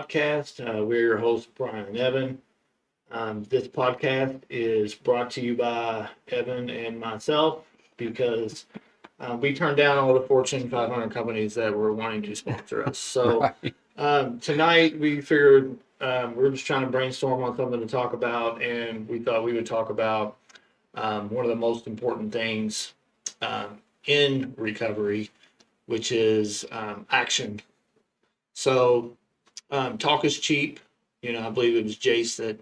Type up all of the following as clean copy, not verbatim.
podcast. We're your hosts, Brian and Evan. This podcast is brought to you by Evan and myself because we turned down all the Fortune 500 companies that were wanting to sponsor us. So Right. tonight we figured we're just trying to brainstorm on something to talk about, and we thought we would talk about one of the most important things in recovery, which is action. So, talk is cheap. I believe it was Jace that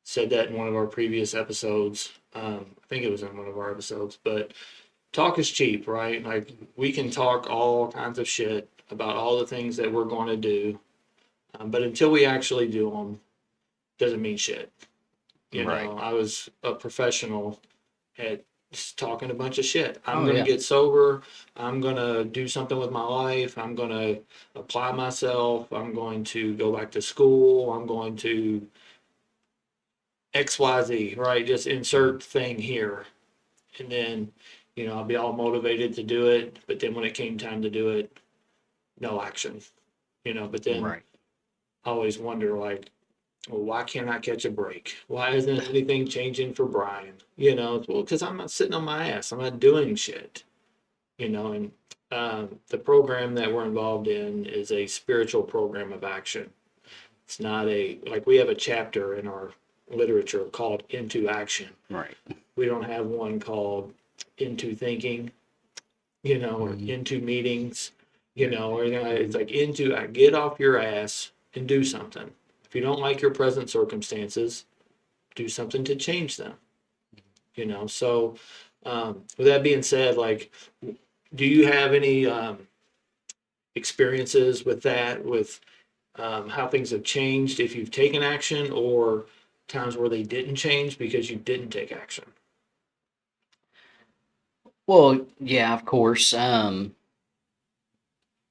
said that in one of our previous episodes. I think it was in one of our episodes, but talk is cheap, right? Like, we can talk all kinds of shit about all the things that we're going to do, but until we actually do them, doesn't mean shit. Right. I was a professional at just talking a bunch of shit. I'm Oh, going to yeah. get sober. I'm going to do something with my life. I'm going to apply myself. I'm going to go back to school. I'm going to XYZ, right? Just insert thing here. And then, I'll be all motivated to do it. But then when it came time to do it, no action, but then Right. I always wonder, like, well, why can't I catch a break? Why isn't anything changing for Brian? Well, because I'm not sitting on my ass. I'm not doing shit. And the program that we're involved in is a spiritual program of action. It's not like we have a chapter in our literature called Into Action. Right. We don't have one called Into Thinking, or Into Meetings, or it's like get off your ass and do something. If you don't like your present circumstances, do something to change them. So with that being said, like, do you have any experiences with that, with how things have changed if you've taken action, or times where they didn't change because you didn't take action? Well, yeah, of course. For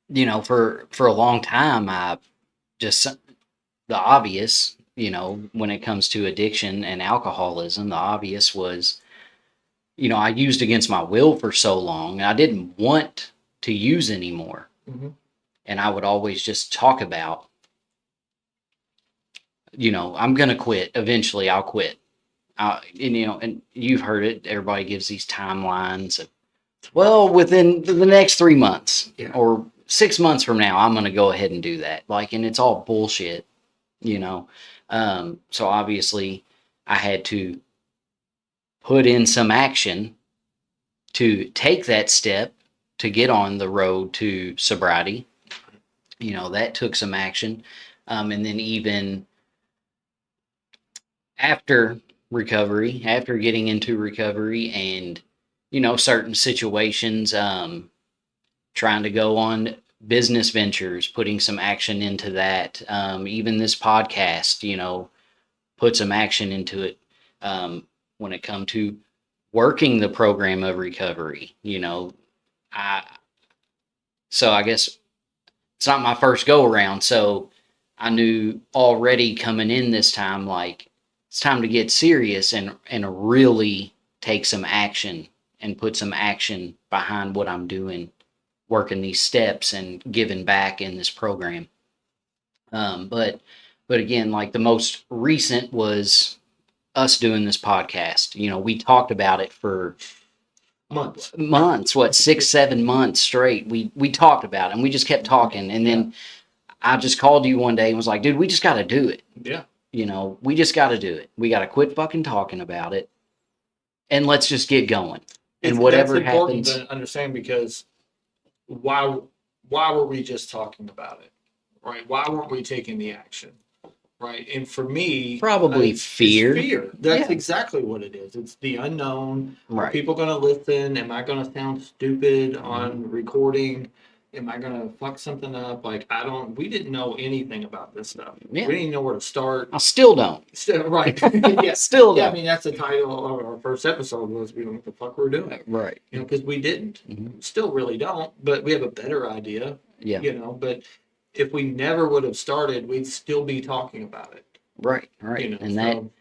a long time, I just the obvious, when it comes to addiction and alcoholism, the obvious was, I used against my will for so long. I didn't want to use anymore. Mm-hmm. And I would always just talk about, I'm going to quit. Eventually, I'll quit. And you've heard it. Everybody gives these timelines of, well, within the next 3 months Yeah. or 6 months from now, I'm going to go ahead and do that. Like, and it's all bullshit, So obviously, I had to put in some action to take that step to get on the road to sobriety. That took some action. And then even after recovery, after getting into recovery and, certain situations, trying to go on business ventures, putting some action into that. Even this podcast, put some action into it. When it come to working the program of recovery, I guess it's not my first go around. So I knew already coming in this time, like, it's time to get serious and really take some action and put some action behind what I'm doing, working these steps and giving back in this program. But again, like, the most recent was us doing this podcast. We talked about it for months, what, 6-7 months straight. We talked about it and we just kept talking. And then I just called you one day and was like, dude, we just got to do it. Yeah. We just got to do it. We got to quit fucking talking about it and let's just get going. And whatever that's important happens. to understand, because why were we just talking about it, right? Why weren't we taking the action, right? And for me, Probably it's fear. fear. That's Yeah. exactly what it is. It's the unknown. Are Right. people going to listen? Am I going to sound stupid on recording? Am I going to fuck something up? Like, we didn't know anything about this stuff. Yeah. We didn't know where to start. I still don't. Right. Yeah. Still Yeah, don't. I mean, that's the title of our first episode, was we don't know what the fuck we're doing. Right. Because we didn't. Mhm. Still really don't, but we have a better idea. Yeah. But if we never would have started, we'd still be talking about it. Right. Right. And that, so,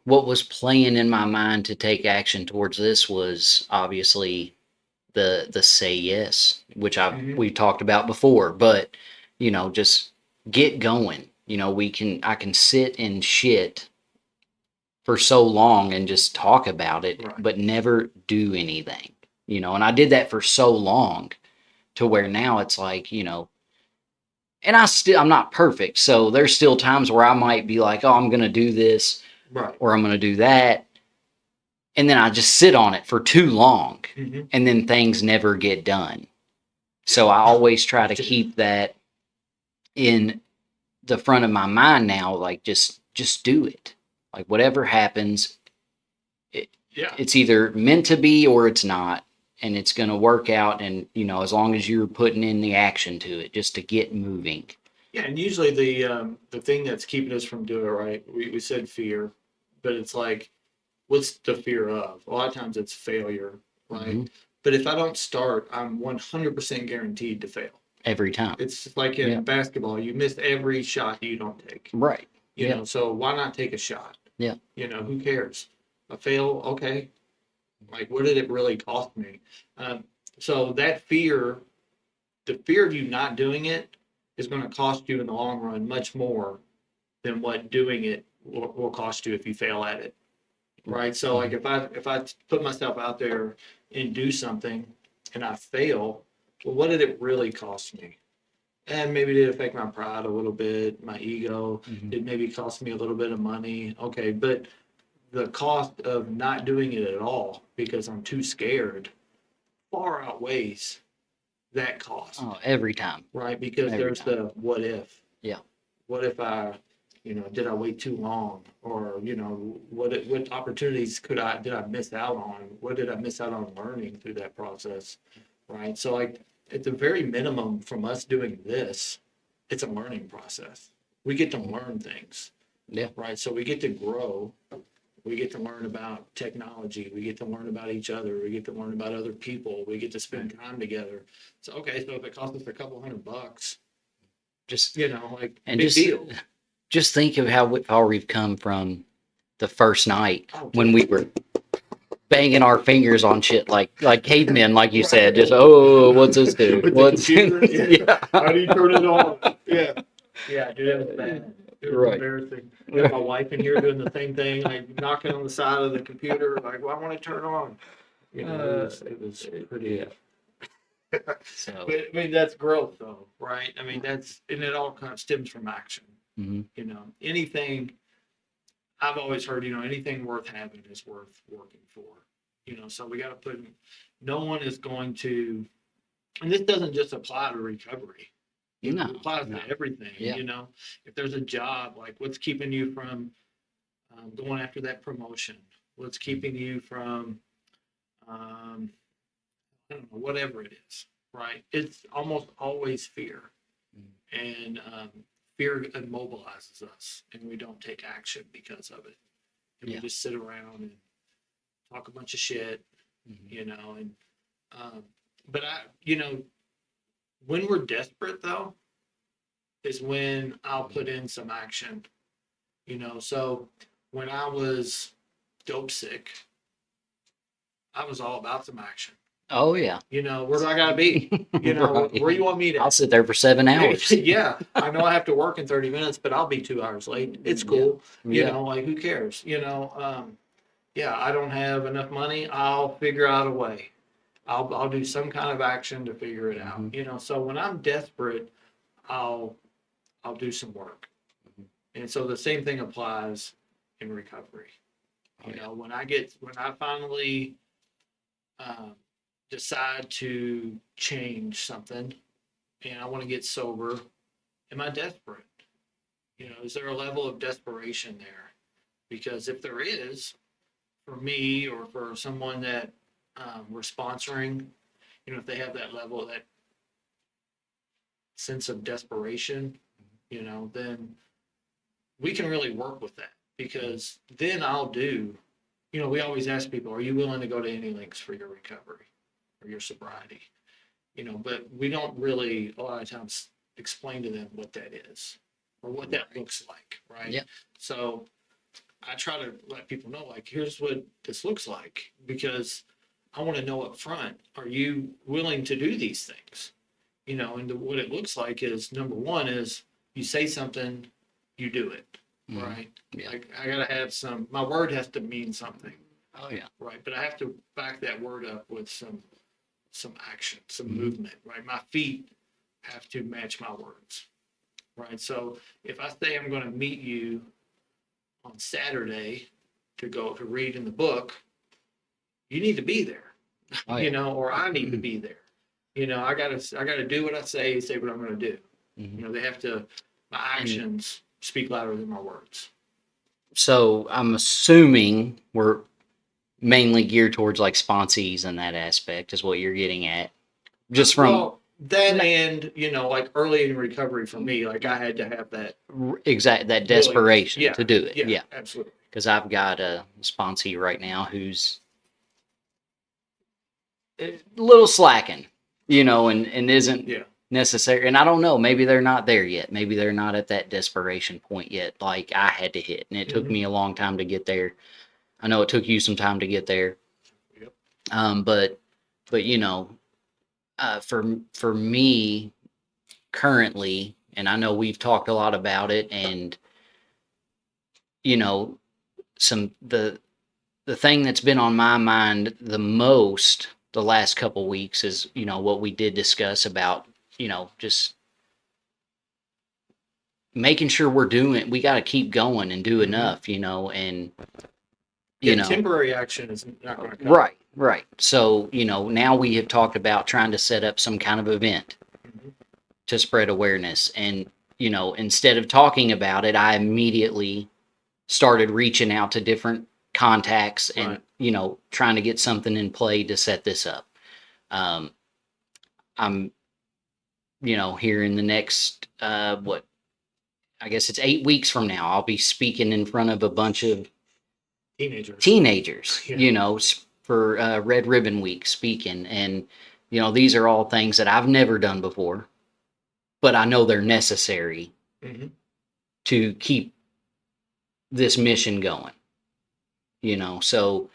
what was playing in my mind to take action towards this was obviously the say yes, which Mhm. we talked about before. But just get going. I can sit and shit for so long and just talk about it, Right. but never do anything. And I did that for so long to where now it's like, and I'm not perfect. So there's still times where I might be like, oh, I'm going to do this Right. or I'm going to do that. And then I just sit on it for too long Mm-hmm. and then things never get done. So I always try to keep that in the front of my mind now, like just do it. Like whatever happens, Yeah. it's either meant to be or it's not, and it's going to work out. And as long as you're putting in the action to it, just to get moving. Yeah, and usually the thing that's keeping us from doing it, right? We said fear, but it's like, what's the fear of? A lot of times it's failure, right? Mhm. But if I don't start, I'm 100% guaranteed to fail. Every time. It's just like in Yeah. basketball, you miss every shot that you don't take. Right. You Yeah. know, so why not take a shot? Yeah. Who cares? I fail, okay. Like, what did it really cost me? Um, so that fear, the fear of you not doing it, is going to cost you in the long run much more than what doing it will cost you if you fail at it. Right. So like if I put myself out there and do something and I fail, well, what did it really cost me? And maybe it did affect my pride a little bit, my ego. Mhm. It maybe cost me a little bit of money. Okay, but the cost of not doing it at all because I'm too scared far outweighs that cost. Oh, every time. Right? Because Every there's time. the what if. Yeah. What if I, did I wait too long? Or, what opportunities did I miss out on? What did I miss out on learning through that process? Right. So like at the very minimum from us doing this, it's a learning process. We get to learn things. Yeah. Right. So we get to grow. We get to learn about technology. We get to learn about each other. We get to learn about other people. We get to spend time together. So okay, so if it costs us a couple $100, Just like and big deal. just think of how far we've come from the first night Oh, when we were banging our fingers on shit like cavemen, like you Right. said. Just what's this do? With the What's computer, How do you turn it on? Yeah. Yeah, dude, that was bad. It was Right. embarrassing. I got my wife in here doing the same thing, like knocking on the side of the computer, like, well, I want to turn on. It was pretty. So. But I mean, that's growth, though, right? I mean, and it all kind of stems from action. Mhm. Anything I've always heard, anything worth having is worth working for. So we got to no one is going to, and this doesn't just apply to recovery. It No, applies no. to everything. Yeah. If there's a job, like what's keeping you from going after that promotion? What's keeping you from, I don't know, whatever it is, right? It's almost always fear. And fear immobilizes us and we don't take action because of it. And Yeah. we just sit around and talk a bunch of shit, Mhm. and but when we're desperate though, is when I'll put in some action, so when I was dope sick, I was all about some action. Oh yeah. Where do I gotta be? Right. Where you want me to? I'll sit there for 7 hours. Yeah, I know I have to work in 30 minutes, but I'll be 2 hours late. It's cool. Yeah. Like who cares? Yeah, I don't have enough money. I'll figure out a way. I'll do some kind of action to figure it out. So when I'm desperate, I'll do some work. And so the same thing applies in recovery. When I finally decide to change something and I want to get sober, am I desperate? Is there a level of desperation there? Because if there is, for me or for someone that we're sponsoring, if they have that level, that sense of desperation, then we can really work with that because then I'll do, we always ask people, are you willing to go to any lengths for your recovery or your sobriety? But we don't really a lot of times explain to them what that is or what that looks like, right? Yeah. So I try to let people know, like, here's what this looks like because I want to know up front, are you willing to do these things? And what it looks like is number one is you say something, you do it, Mhm. right? Yeah. Like I gotta have my word has to mean something, Oh yeah. right? But I have to back that word up with some action, some Mhm. movement, right? My feet have to match my words, right? So if I say I'm going to meet you on Saturday to go to read in the book, you need to be there, Oh yeah. or I need to be there. I gotta do what I say what I'm going to do. Mhm. They have to, my And actions speak louder than my words. so I'm assuming we're mainly geared towards like sponsees and that aspect is what you're getting at. Just from Well, that and, like early in recovery for me, like I had to have that exact that willingness. desperation to Yeah, do it. yeah, Yeah. absolutely. Because I've got a sponsee right now who's a little slacking, and isn't Yeah. necessary. And I don't know, maybe they're not there yet. Maybe they're not at that desperation point yet, like I had to hit. And it took Mhm. me a long time to get there. I know it took you some time to get there. Yep. But for me currently, and I know we've talked a lot about it, and you know, some the thing that's been on my mind the most the last couple weeks is what we did discuss about just making sure we got to keep going and do Mhm. enough and Yeah, temporary action is not going to cut it. right. So now we have talked about trying to set up some kind of event Mhm. to spread awareness, and instead of talking about it, I immediately started reaching out to different contacts and Right. trying to get something in play to set this up. um, I'm here in the next what, I guess it's 8 weeks from now, I'll be speaking in front of a bunch of Teenagers. teenagers, Yeah. for Red Ribbon Week speaking. And, these are all things that I've never done before, but I know they're necessary Hmm. to keep this mission going, so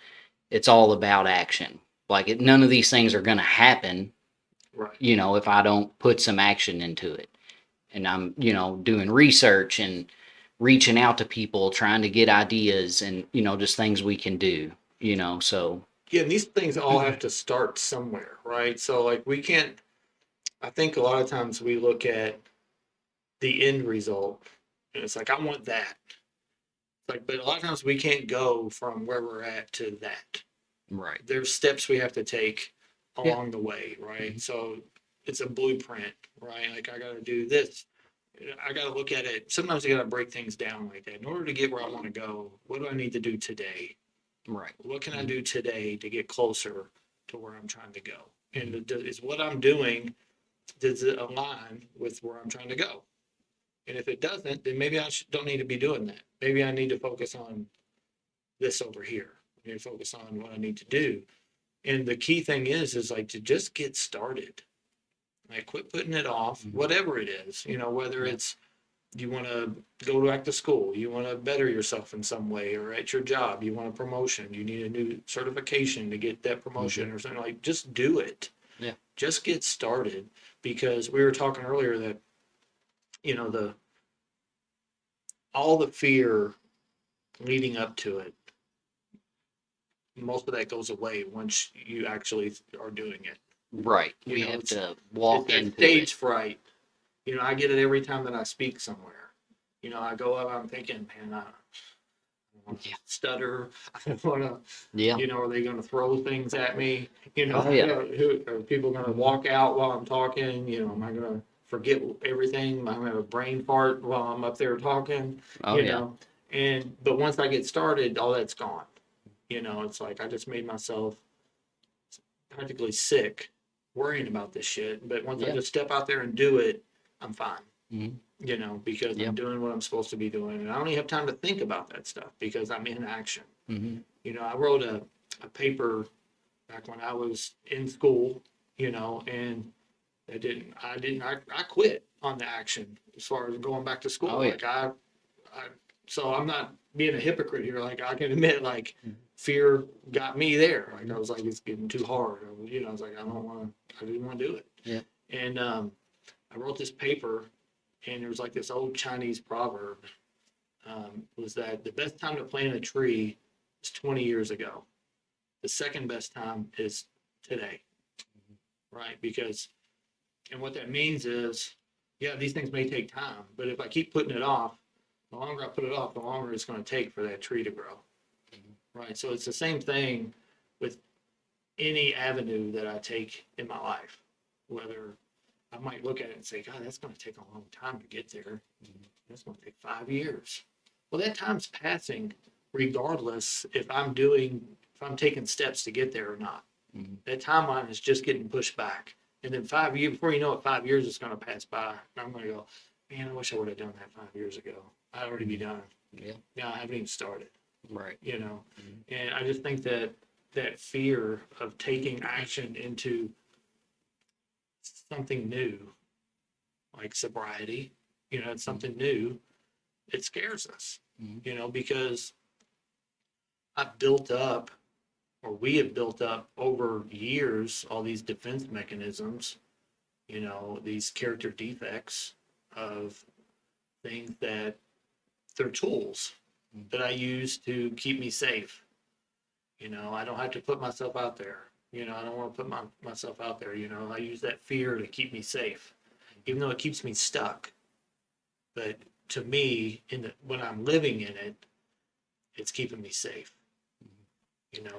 it's all about action. Like none of these things are going to happen, Right. if I don't put some action into it. And I'm, doing research and reaching out to people, trying to get ideas and, just things we can do, so. Yeah, and these things all have to start somewhere, right? So, like, we can't, I think a lot of times we look at the end result and it's like, I want that. Like, but a lot of times we can't go from where we're at to that. Right. There's steps we have to take Yeah. along the way, right? Mhm. So it's a blueprint, right? Like I got to do this. I got to look at it. Sometimes I got to break things down like that. In order to get where I want to go, what do I need to do today? Right. What can I Mhm. do today to get closer to where I'm trying to go? And Mhm. is what I'm doing, does it align with where I'm trying to go? And if it doesn't, then maybe don't need to be doing that. Maybe I need to focus on this over here. I need to focus on what I need to do. And the key thing is like to just get started. Like quit putting it off, Mhm. whatever it is, whether Yeah. it's you want to go back to school, you want to better yourself in some way, or at your job, you want a promotion, you need a new certification to get that promotion Mhm. or something, like just do it. Yeah. Just get started because we were talking earlier that, the all the fear leading up to it, most of that goes away once you actually are doing it. Right. You We know, have it's to it's walk that into it. stage fright. I get it every time that I speak somewhere. I go up, I'm thinking, man, I want to Yeah. stutter. I want to, Yeah. are they going to throw things at me? Oh yeah. Are people going to walk out while I'm talking? Am I going to forget everything? Am I going to have a brain fart while I'm up there talking? Oh You yeah. know, but once I get started, all that's gone. It's like I just made myself practically sick worrying about this shit. But once I Yeah. just step out there and do it, I'm fine. Mhm. Because Yeah. I'm doing what I'm supposed to be doing. And I don't even have time to think about that stuff because I'm in action. Mhm. I wrote a paper back when I was in school, and I quit on the action as far as going back to school. Oh yeah. Like so I'm not being a hypocrite here. Like I can admit, like Mhm. fear got me there. Like I Mhm. was like, it's getting too hard. I was like, I didn't want to do it. Yeah. And I wrote this paper, and there was like this old Chinese proverb, was that the best time to plant a tree is 20 years ago. The second best time is today, right? Because, and what that means is, yeah, these things may take time, but if I keep putting it off, the longer I put it off, the longer it's going to take for that tree to grow, right? So it's the same thing with any avenue that I take in my life, whether I might look at it and say, God, that's going to take a long time to get there. That's going to take 5 years. Well, that time's passing regardless if I'm taking steps to get there or not. Mhm. That timeline is just getting pushed back. And then 5 years, before you know it, 5 years is going to pass by. And I'm going to go, man, I wish I would have done that 5 years ago. I'd already be done. Yeah. Now I haven't even started, Right. And I just think that that fear of taking action into something new, like sobriety, it's something new, it scares us, Mhm. because I've built up, or we have built up over years, all these defense mechanisms, these character defects of things that they're tools that I use to keep me safe. I don't have to put myself out there. I don't want to put myself out there. I use that fear to keep me safe, even though it keeps me stuck. But to me, when I'm living in it, it's keeping me safe.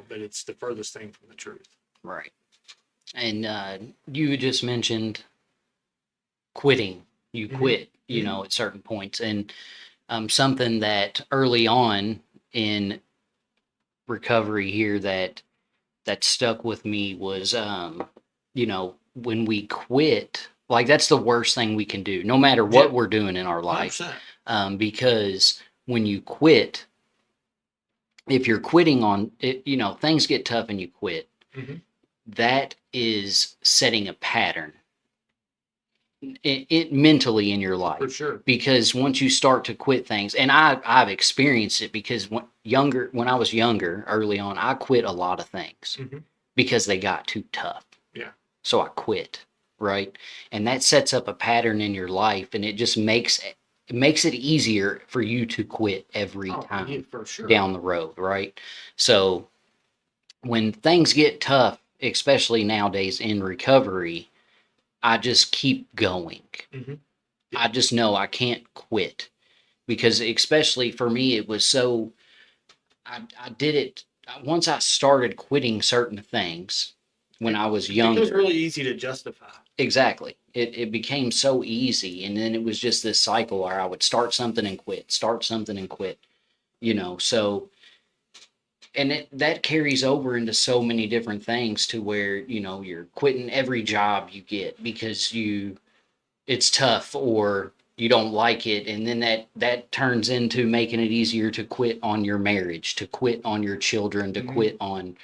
But it's the furthest thing from the truth. Right. And you just mentioned quitting. You Mhm. quit, at certain points. And something that early on in recovery here that stuck with me was, when we quit, like that's the worst thing we can do, no matter what Yeah. we're doing in our life. 100%. Because when you quit, if you're quitting on it, things get tough and you quit. Mhm. That is setting a pattern it mentally in your For life, sure. because once you start to quit things, and I've experienced it, because when I was younger, early on, I quit a lot of things Mhm. because they got too tough. Yeah. So I quit, right? And that sets up a pattern in your life, and it just makes it easier for you to quit every Oh, yeah, time for sure. down the road, right? So when things get tough, especially nowadays in recovery, I just keep going. Mhm. I just know I can't quit, because especially for me, it was so, I did it once I started quitting certain things when I was It becomes younger. really easy to justify. Exactly. It became so easy. And then it was just this cycle where I would start something and quit, start something and quit, so, and that carries over into so many different things, to where, you're quitting every job you get because it's tough, or you don't like it, and then that turns into making it easier to quit on your marriage, to quit on your children, to Mhm. quit on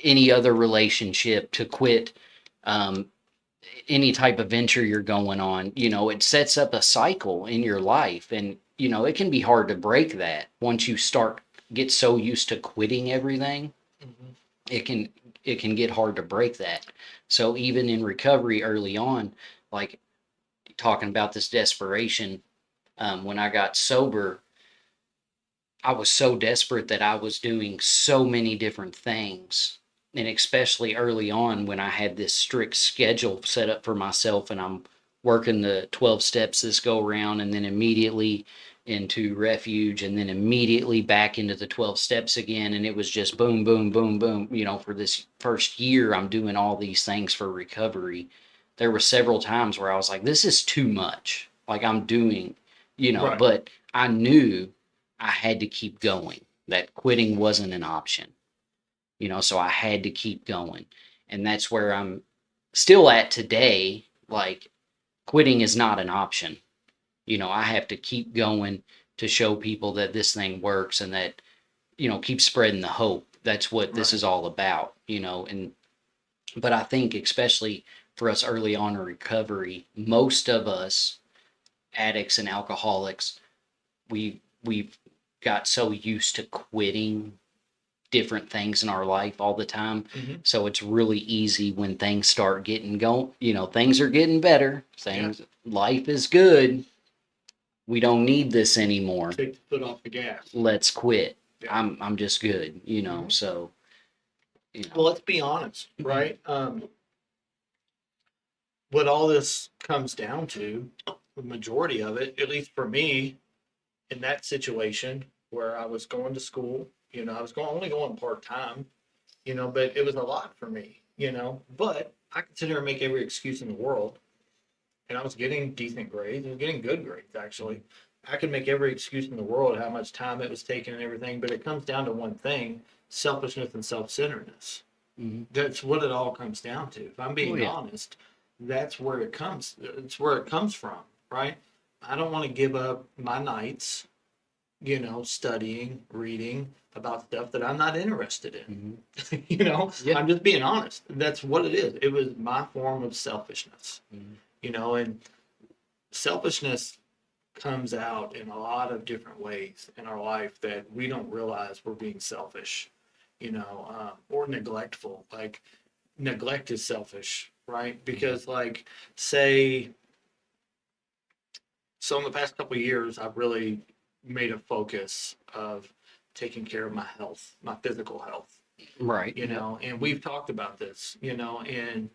any other relationship, to quit um, any type of venture you're going on. It sets up a cycle in your life, and it can be hard to break that once you get so used to quitting everything. Mhm. It can get hard to break that. So even in recovery early on, like talking about this desperation, when I got sober, I was so desperate that I was doing so many different things. And especially early on, when I had this strict schedule set up for myself, and I'm working the 12 steps this go around, and then immediately into refuge, and then immediately back into the 12 steps again. And it was just boom, boom, boom, boom. For this first year, I'm doing all these things for recovery. There were several times where I was like, this is too much. Like I'm doing, Right. but I knew I had to keep going, that quitting wasn't an option, so I had to keep going. And that's where I'm still at today. Like, quitting is not an option. I have to keep going to show people that this thing works, and that, keep spreading the hope. That's what this Right. is all about, but I think, especially for us early on in recovery, most of us addicts and alcoholics, we got so used to quitting different things in our life all the time. Mhm. So it's really easy when things start getting going, things are getting better. Life is good. We don't need this anymore. Take the foot off the gas. Let's quit. Yeah. I'm just good, Mhm. so Well, let's be honest, right? What all this comes down to, the majority of it, at least for me, in that situation where I was going to school, I was only going part time, but it was a lot for me, But I could sit here and make every excuse in the world, and I was getting decent grades and getting good grades actually. I could make every excuse in the world how much time it was taking and everything, but it comes down to one thing: selfishness and self-centeredness. Mhm. That's what it all comes down to. If I'm Oh being yeah. honest, that's where it comes. It's where it comes from, right? I don't want to give up my nights, studying, reading about stuff that I'm not interested in. Mhm. Yeah. I'm just being honest. That's what it is. It was my form of selfishness, Mhm. and selfishness comes out in a lot of different ways in our life that we don't realize we're being selfish, or neglectful. Like, neglect is selfish, right? Because, like, say, so in the past couple of years, I've really made a focus of taking care of my health, my physical health, Right. Yep. and we've talked about this, and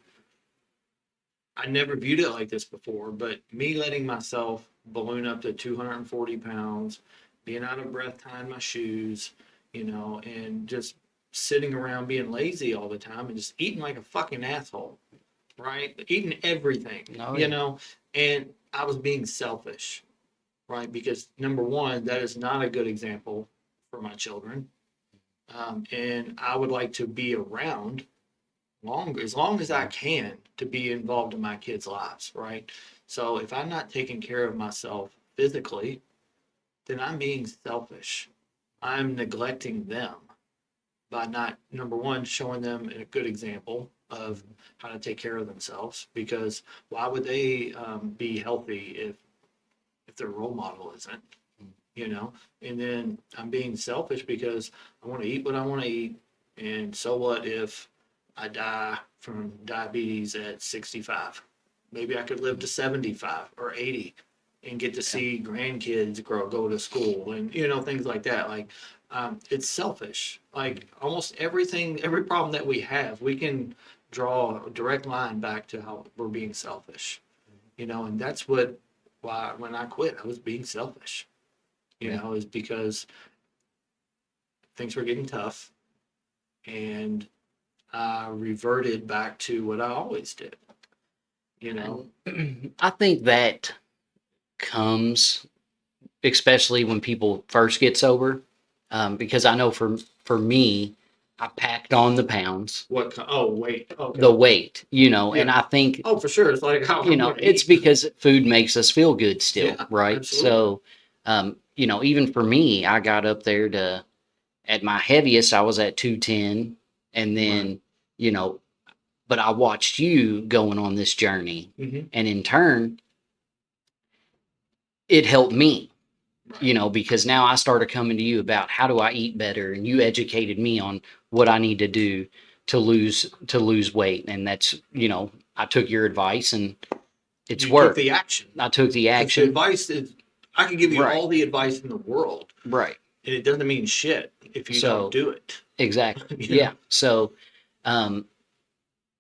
I never viewed it like this before, but me letting myself balloon up to 240 pounds, being out of breath tying my shoes, and just sitting around being lazy all the time and just eating like a fucking asshole, right? Eating everything, Oh yeah. and I was being selfish, right? Because number one, that is not a good example for my children. And I would like to be around as long as I can to be involved in my kids' lives, right? So if I'm not taking care of myself physically, then I'm being selfish. I'm neglecting them by not, number one, showing them a good example of how to take care of themselves. Because why would they be healthy if their role model isn't? you know. And then I'm being selfish because I want to eat what I want to eat. And so what if I die from diabetes at 65? Maybe I could live to 75 or 80 and get to Yeah. see grandkids go to school and things like that. Like, it's selfish. Like, almost everything, every problem that we have, we can draw a direct line back to how we're being selfish. And that's why when I quit, I was being selfish. Yeah. Is because things were getting tough, and I reverted back to what I always did. And I think that comes especially when people first get sober, because I know for me, I packed on the pounds, Oh, wait. Okay. the weight, and Yeah. I think Oh, for sure. It's like how I'm going to it's eat. because food makes us feel good still, Yeah, right? absolutely. So, even for me, I got up there to at my heaviest, I was at 210, and then you know, but I watched you going on this journey, Mm-hmm. and in turn, it helped me, Right. because now I started coming to you about how do I eat better, and you educated me on what I need to do to lose weight, and that's I took your advice and it's You took worked. the action. I took the Because the action. advice is, I can give you Right, all the advice in the world, right. and it doesn't mean shit if you don't So do it. exactly, you yeah. know? So, um,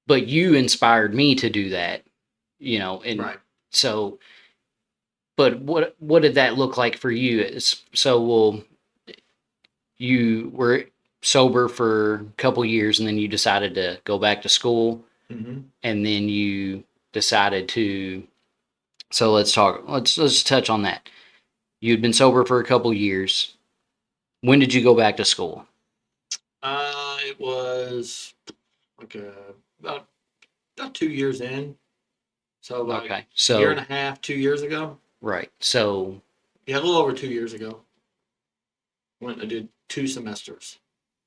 but you inspired me to do that, and Right. so. But what did that look like for you? So, well, you were sober for a couple years and then you decided to go back to school Mm-hmm. and then you decided to so let's touch on that. You'd been sober for a couple years. When did you go back to school? It was like about 2 years in. So like Okay. a year So and a half, 2 years ago. right. So Yeah, a little over 2 years ago. Went and did 2 semesters.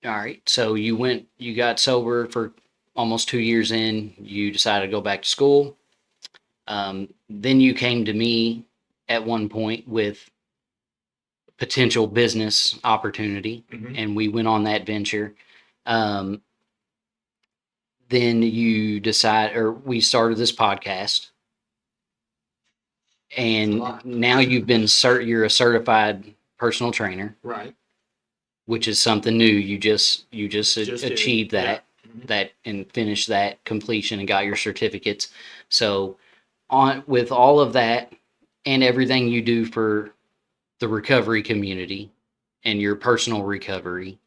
all right. So you got sober for almost 2 years in, you decided to go back to school. Then you came to me at one point with potential business opportunity, Mhm. and we went on that venture. Um, then you decide, or we started this podcast, a and lot. now you're a certified personal trainer, Right. which is something new. You just Just did. achieved Yeah. that that and finished that completion and got your certificates. So on with all of that and everything you do for the recovery community and your personal recovery,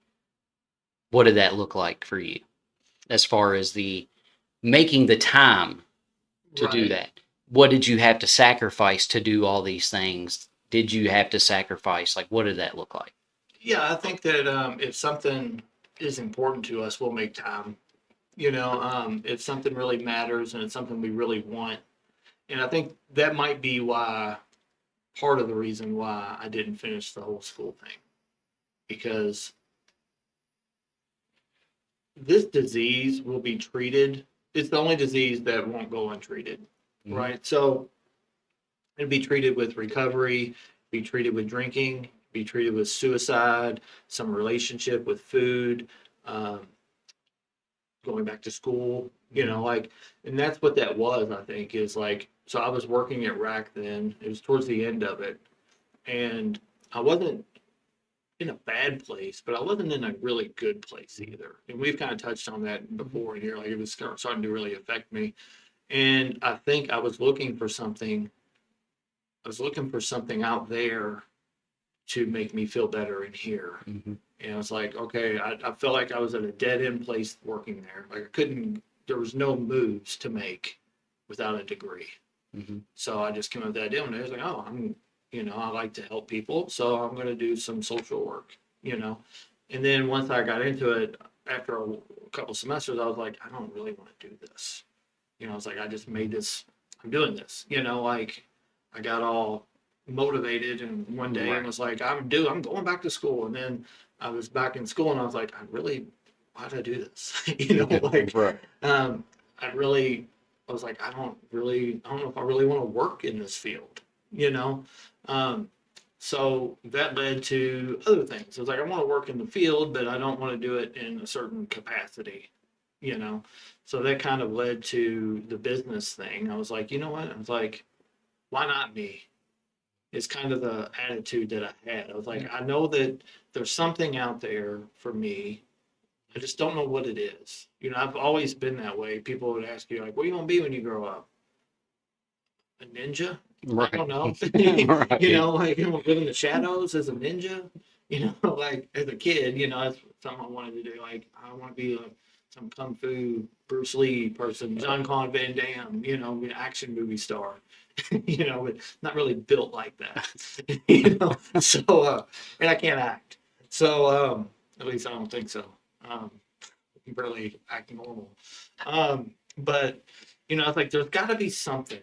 what did that look like for you as far as the making the time to do Right. that? What did you have to sacrifice to do all these things? Did you have to sacrifice? Like, what did that look like? Yeah, I think that if something is important to us, we'll make time. If something really matters and it's something we really want, and I think that might be why part of the reason why I didn't finish the whole school thing, because this disease will be treated. It's the only disease that won't go untreated, Mhm. right? So it'd be treated with recovery, be treated with drinking, be treated with suicide, some relationship with food, um, going back to school, like, and that's what that was, I think, is like, so I was working at RAC then, it was towards the end of it, and I wasn't in a bad place, but I wasn't in a really good place either. And we've kind of touched on that before in here, like it was starting to really affect me. And I think I was looking for something out there to make me feel better in here. Mhm. And I was like, okay, I felt like I was at a dead end place working there. Like I couldn't, there was no moves to make without a degree. Mhm. So I just came up with the idea and I was like, oh, I like to help people. So I'm going to do some social work, you know? And then once I got into it, after a couple semesters, I was like, I don't really want to do this. I was like, I just made this, I'm doing this, like I got all motivated and one day and Right. was like, I'm going back to school. And then I was back in school and I was like, why did I do this? Like, Right. um, I really, I was like, I don't know if I really want to work in this field, you know? Um, so that led to other things. I was like, I want to work in the field, but I don't want to do it in a certain capacity, you know? So that kind of led to the business thing. I was like, you know what? I was like, why not me? It's kind of the attitude that I had. I was like, I know that there's something out there for me. I just don't know what it is. I've always been that way. People would ask you, like, what do you want to be when you grow up? A ninja? I Right. don't know. Right. Like live in the shadows as a ninja. Like as a kid, that's something I wanted to do. Like I want to be some kung fu Bruce Lee person, Jean-Claude Van Damme, an action movie star. But not really built like that. So and I can't act. So at least I don't think so. Um, I can barely act normal. But it's like there's got to be something.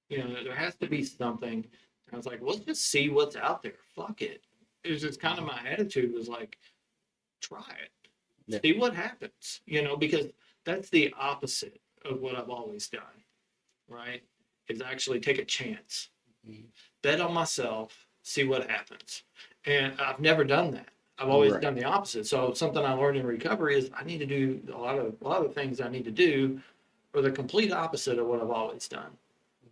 There has to be something. And I was like, let's just see what's out there. Fuck it. It was just kind of my attitude was like, try it, Yeah. see what happens, because that's the opposite of what I've always done, right? Is actually take a chance, Mhm. bet on myself, see what happens. And I've never done that. I've always Right. done the opposite. So something I learned in recovery is I need to do a lot of things I need to do are the complete opposite of what I've always done.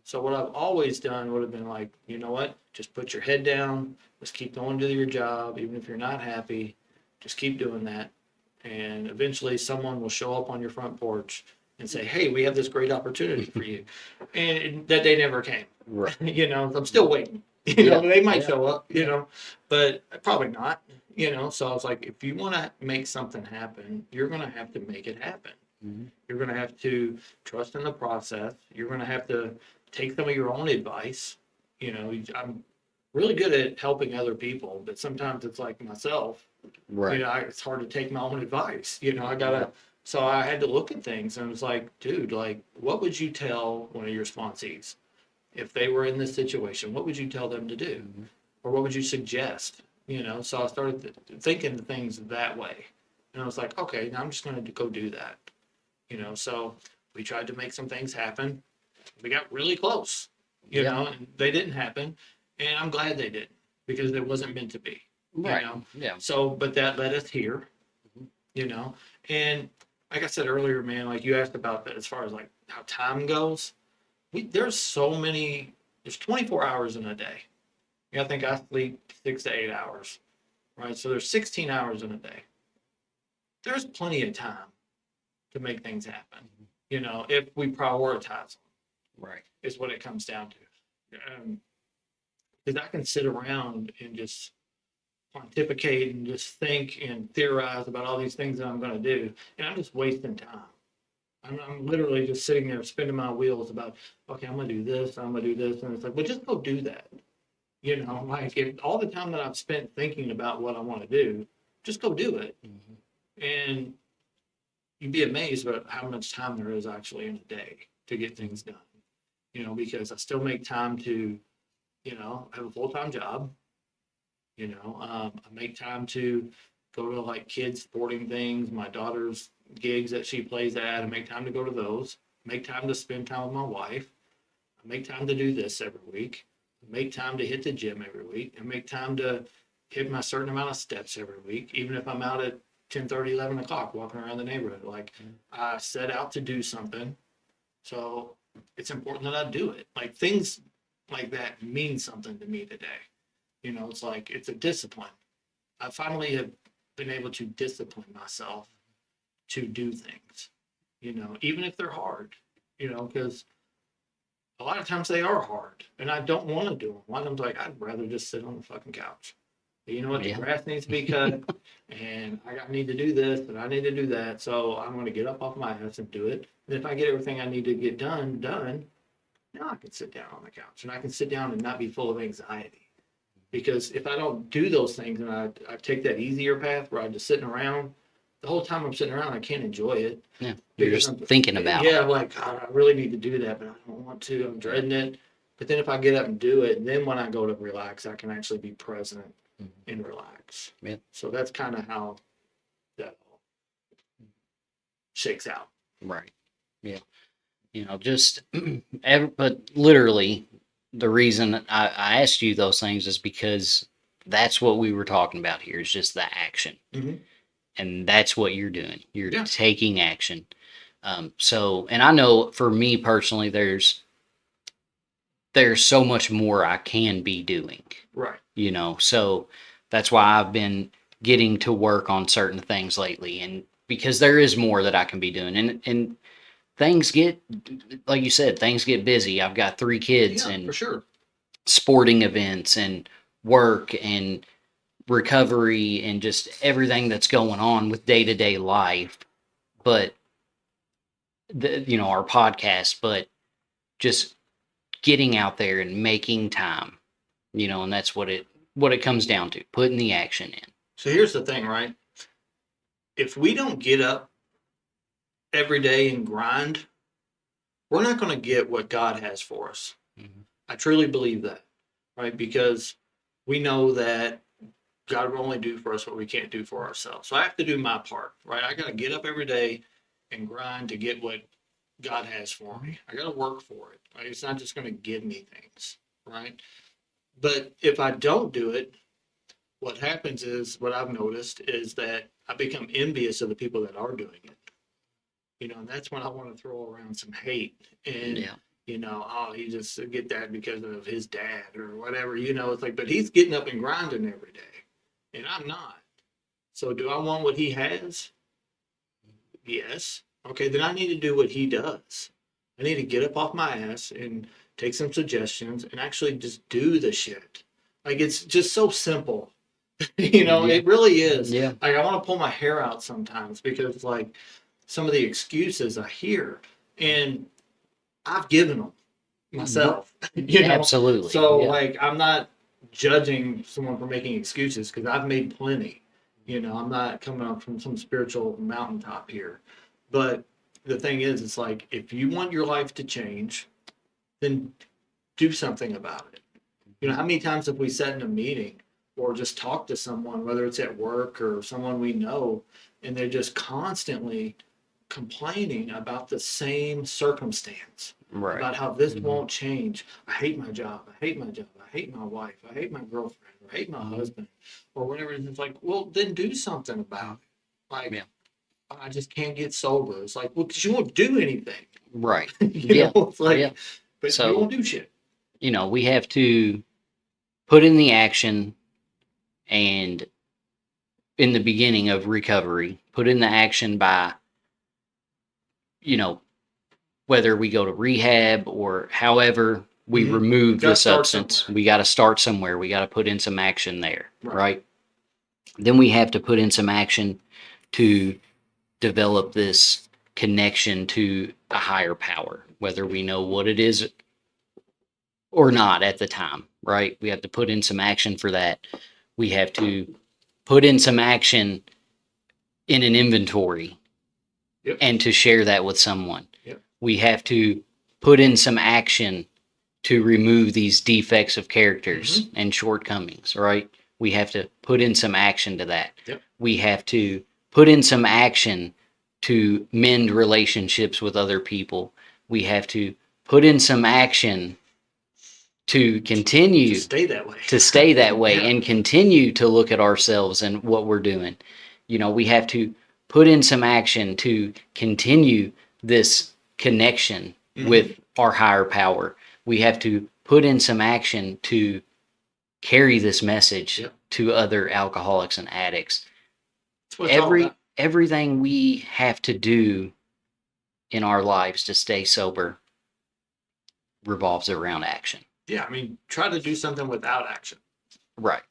So what I've always done would have been like, you know what? Just put your head down. Just keep going to your job, even if you're not happy. Just keep doing that, and eventually someone will show up on your front porch and say, "Hey, we have this great opportunity for you," and that day never came. Right. I'm still waiting. Yeah. They might Yeah. show up. But probably not. So I was like, if you want to make something happen, you're gonna have to make it happen. Mhm. You're going to have to trust in the process. You're going to have to take some of your own advice. I'm really good at helping other people, but sometimes it's like myself, Right. it's hard to take my own advice. I gotta, so I had to look at things and it was like, dude, like, what would you tell one of your sponsees if they were in this situation? What would you tell them to do? Mhm. Or what would you suggest? So I started thinking things that way. And I was like, okay, now I'm just going to go do that. So we tried to make some things happen. We got really close, Yeah. and they didn't happen. And I'm glad they didn't, because it wasn't meant to be, you Right. know? Yeah. So, but that led us here, Mhm. you know? And like I said earlier, man, like you asked about that as far as like how time goes, there's so many, there's 24 hours in a day. I think I sleep 6 to 8 hours, right? So there's 16 hours in a day. There's plenty of time to make things happen, if we prioritize them, Right. is what it comes down to. Because I can sit around and just pontificate and just think and theorize about all these things that I'm going to do, and I'm just wasting time. I'm literally just sitting there spinning my wheels about, okay, I'm going to do this, I'm going to do this, and it's like, well, just go do that. Like if all the time that I've spent thinking about what I want to do, just go do it. Mm-hmm. And you'd be amazed about how much time there is actually in a day to get things done. Because I still make time to, have a full-time job. I make time to go to like kids sporting things, my daughter's gigs that she plays at. I make time to go to those. Make time to spend time with my wife. I make time to do this every week. I make time to hit the gym every week. I make time to hit my certain amount of steps every week, even if I'm out at 10:30, 11 o'clock walking around the neighborhood. Like I set out to do something. So it's important that I do it. Like things like that mean something to me today. It's like it's a discipline. I finally have been able to discipline myself to do things, even if they're hard, because a lot of times they are hard and I don't want to do them. A lot of times, like, I'd rather just sit on the fucking couch. But you know what? The Yeah. grass needs to be cut and I need to do this and I need to do that. So I'm going to get up off my ass and do it. And if I get everything I need to get done, now I can sit down on the couch and I can sit down and not be full of anxiety. Because if I don't do those things and I take that easier path where I'm just sitting around, the whole time I'm sitting around, I can't enjoy it. Yeah. You're Because just thinking about yeah, I'm like, God, I really need to do that, but I don't want to. I'm dreading it. But then if I get up and do it, then when I go to relax, I can actually be present Mhm. and relax. Yeah. So that's kind of how that all shakes out. Right. Yeah. Just but literally the reason I asked you those things is because that's what we were talking about here is just the action. Mm-hmm. And that's what you're doing. You're Yeah. taking action. And I know for me personally, there's so much more I can be doing, Right. so that's why I've been getting to work on certain things lately. And because there is more that I can be doing and things get, like you said, things get busy. I've got 3 kids Yeah, and for sure. sporting events and work and recovery and just everything that's going on with day-to-day life. But our podcast, but just getting out there and making time, and that's what it comes down to, putting the action in. So here's the thing, right? If we don't get up every day and grind, we're not going to get what God has for us. Mhm. I truly believe that, right? Because we know that God will only do for us what we can't do for ourselves. So I have to do my part, right? I got to get up every day and grind to get what God has for me. I got to work for it. Right? It's not just going to give me things, right? But if I don't do it, what happens is what I've noticed is that I become envious of the people that are doing it. And that's when I want to throw around some hate and Yeah. Oh, he just get that because of his dad or whatever. It's like, but he's getting up and grinding every day, and I'm not. So do I want what he has? Yes. Okay, then I need to do what he does. I need to get up off my ass and take some suggestions and actually just do the shit. Like it's just so simple. Yeah. It really is. Yeah. Like I want to pull my hair out sometimes because like some of the excuses I hear and I've given them myself, Absolutely. So Yeah. like I'm not judging someone for making excuses because I've made plenty. I'm not coming up from some spiritual mountaintop here. But the thing is, it's like if you want your life to change, then do something about it. How many times have we sat in a meeting or just talked to someone, whether it's at work or someone we know, and they're just constantly complaining about the same circumstance, Right. about how this Mhm. won't change. I hate my job. I hate my job. I I hate my wife, I hate my girlfriend, or I hate my Mhm. husband, or whatever. And it's like, well, then do something about it. Like, Yeah. I just can't get sober. It's like, well, because you won't do anything. Right. You Yeah. know, it's like, Yeah. but you So, won't do shit. we have to put in the action and in the beginning of recovery, put in the action by, you know, whether we go to rehab or however we Mhm. remove the Gotta start substance, somewhere. we got to start somewhere. We got to put in some action there, Right. right? Then we have to put in some action to develop this connection to a higher power, whether we know what it is or not at the time, right? We have to put in some action for that. We have to put in some action in an inventory Yep. and to share that with someone. Yep. We have to put in some action to remove these defects of characters and shortcomings, right? We have to put in some action to that. Yep. We have to put in some action to mend relationships with other people. We have to put in some action to continue To stay that way. to stay that way Yeah. and continue to look at ourselves and what we're doing. We have to put in some action to continue this connection with our higher power. We have to put in some action to carry this message Yep. to other alcoholics and addicts. That's what it's all about. Everything we have to do in our lives to stay sober revolves around action. Yeah, I mean, try to do something without action. Right.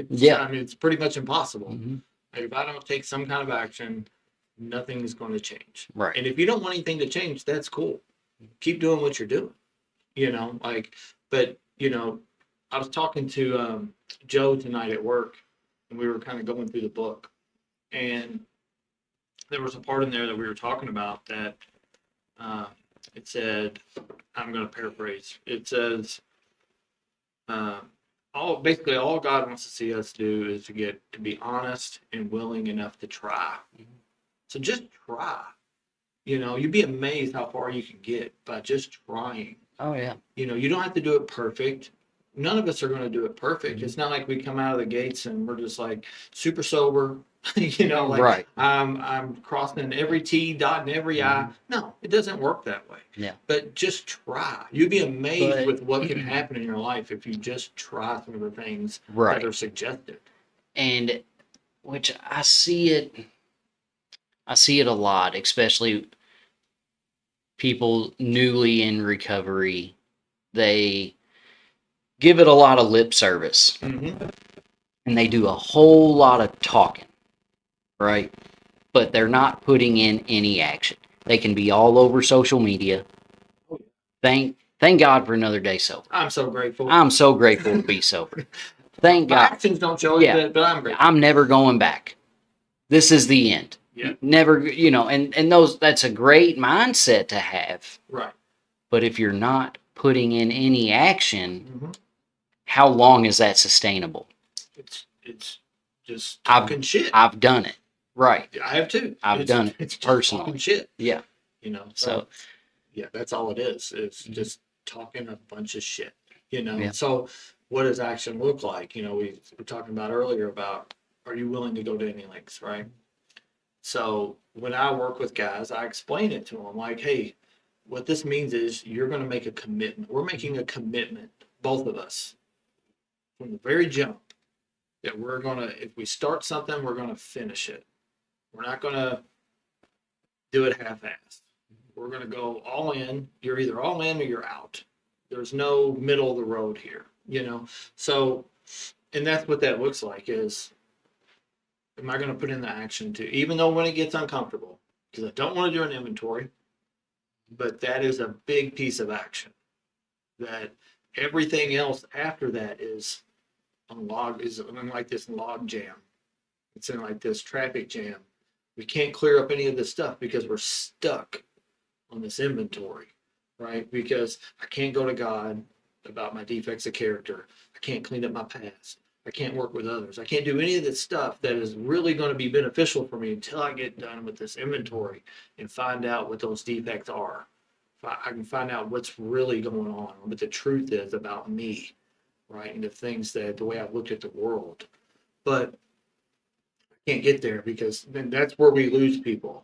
Yeah. I mean, it's pretty much impossible. Mm-hmm. Like, if I don't take some kind of action, nothing's going to change. Right. And if you don't want anything to change, that's cool. Keep doing what you're doing. But I was talking to Joe tonight at work, and we were kind of going through the book, and there was a part in there that we were talking about that it said, I'm going to paraphrase. It says, all God wants to see us do is to be honest and willing enough to try. Mm-hmm. So just try. You'd be amazed how far you can get by just trying. Oh yeah. You don't have to do it perfect. None of us are going to do it perfect. Mm-hmm. It's not like we come out of the gates and we're just like super sober. Right. I'm crossing every T, dotting every I. No, it doesn't work that way. Yeah. But just try. You'd be amazed But- with what can happen in your life if you just try some of the things Right. that are suggested. And which I see it a lot, especially people newly in recovery. They give it a lot of lip service Mm-hmm. and they do a whole lot of talking, right? But they're not putting in any action. They can be all over social media. Thank God for another day sober. I'm so grateful. I'm so grateful to be sober. Thank My God. actions don't show it, but I'm grateful. I'm never going back. This is the end. Yeah. Never, and that's a great mindset to have. Right. But if you're not putting in any action, Mm-hmm. how long is that sustainable? It's just talking shit. I've done it. Right. I have too. I've done it It's just personally. talking shit. Yeah. So yeah, that's all it is. It's just talking a bunch of shit. Yeah. So what does action look like? We were talking about earlier about, are you willing to go to any lengths, right? So when I work with guys, I explain it to them like, hey, what this means is you're going to make a commitment. We're making a commitment, both of us, from the very jump, that we're going to, if we start something, we're going to finish it. We're not going to do it half-assed. We're going to go all in. You're either all in or you're out. There's no middle of the road here, So, and that's what that looks like is, am I going to put in the action too? Even though when it gets uncomfortable, because I don't want to do an inventory, but that is a big piece of action. That everything else after that is in like this log jam. It's in like this traffic jam. We can't clear up any of this stuff because we're stuck on this inventory, right? Because I can't go to God about my defects of character. I can't clean up my past. I can't work with others. I can't do any of this stuff that is really going to be beneficial for me until I get done with this inventory and find out what those defects are. I can find out what's really going on, what the truth is about me, right? And the things that the way I've looked at the world. But I can't get there because then that's where we lose people,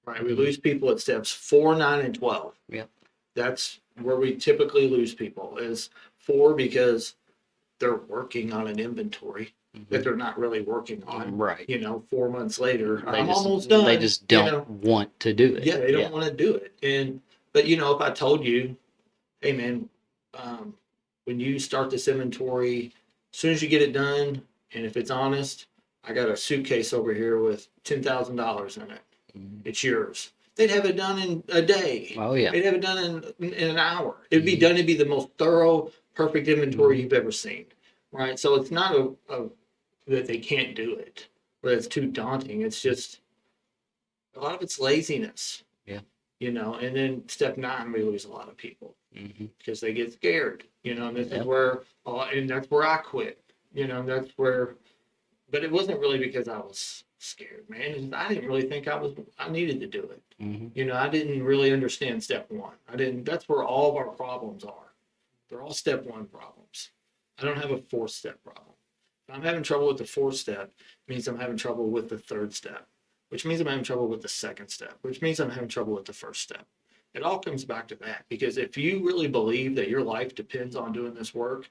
right? We lose people at steps 4, 9, and 12. Yep. That's where we typically lose people is 4 because they're working on an inventory that they're not really working on. Right. 4 months later, They I'm just, almost done. They just don't want to do it. Yeah, they don't want to do it. But if I told you, hey man, when you start this inventory, as soon as you get it done, and if it's honest, I got a suitcase over here with $10,000 in it. Mhm. It's yours. They'd have it done in a day. Oh yeah. They'd have it done in an hour. It'd be done. It'd be the most thorough, perfect inventory you've ever seen, right? So it's not that they can't do it, or it's too daunting. It's just a lot of it's laziness. Yeah. And then step 9, we lose a lot of people Mhm. because they get scared. And this is Yep. where, and that's where I quit. That's where, but it wasn't really because I was scared, man. It's just I didn't really think I needed to do it. Mhm. I didn't really understand step 1. I didn't. That's where all of our problems are. They're all step 1 problems. I don't have a 4th step problem. If I'm having trouble with the 4th step, it means I'm having trouble with the 3rd step, which means I'm having trouble with the 2nd step, which means I'm having trouble with the 1st step. It all comes back to that because if you really believe that your life depends on doing this work,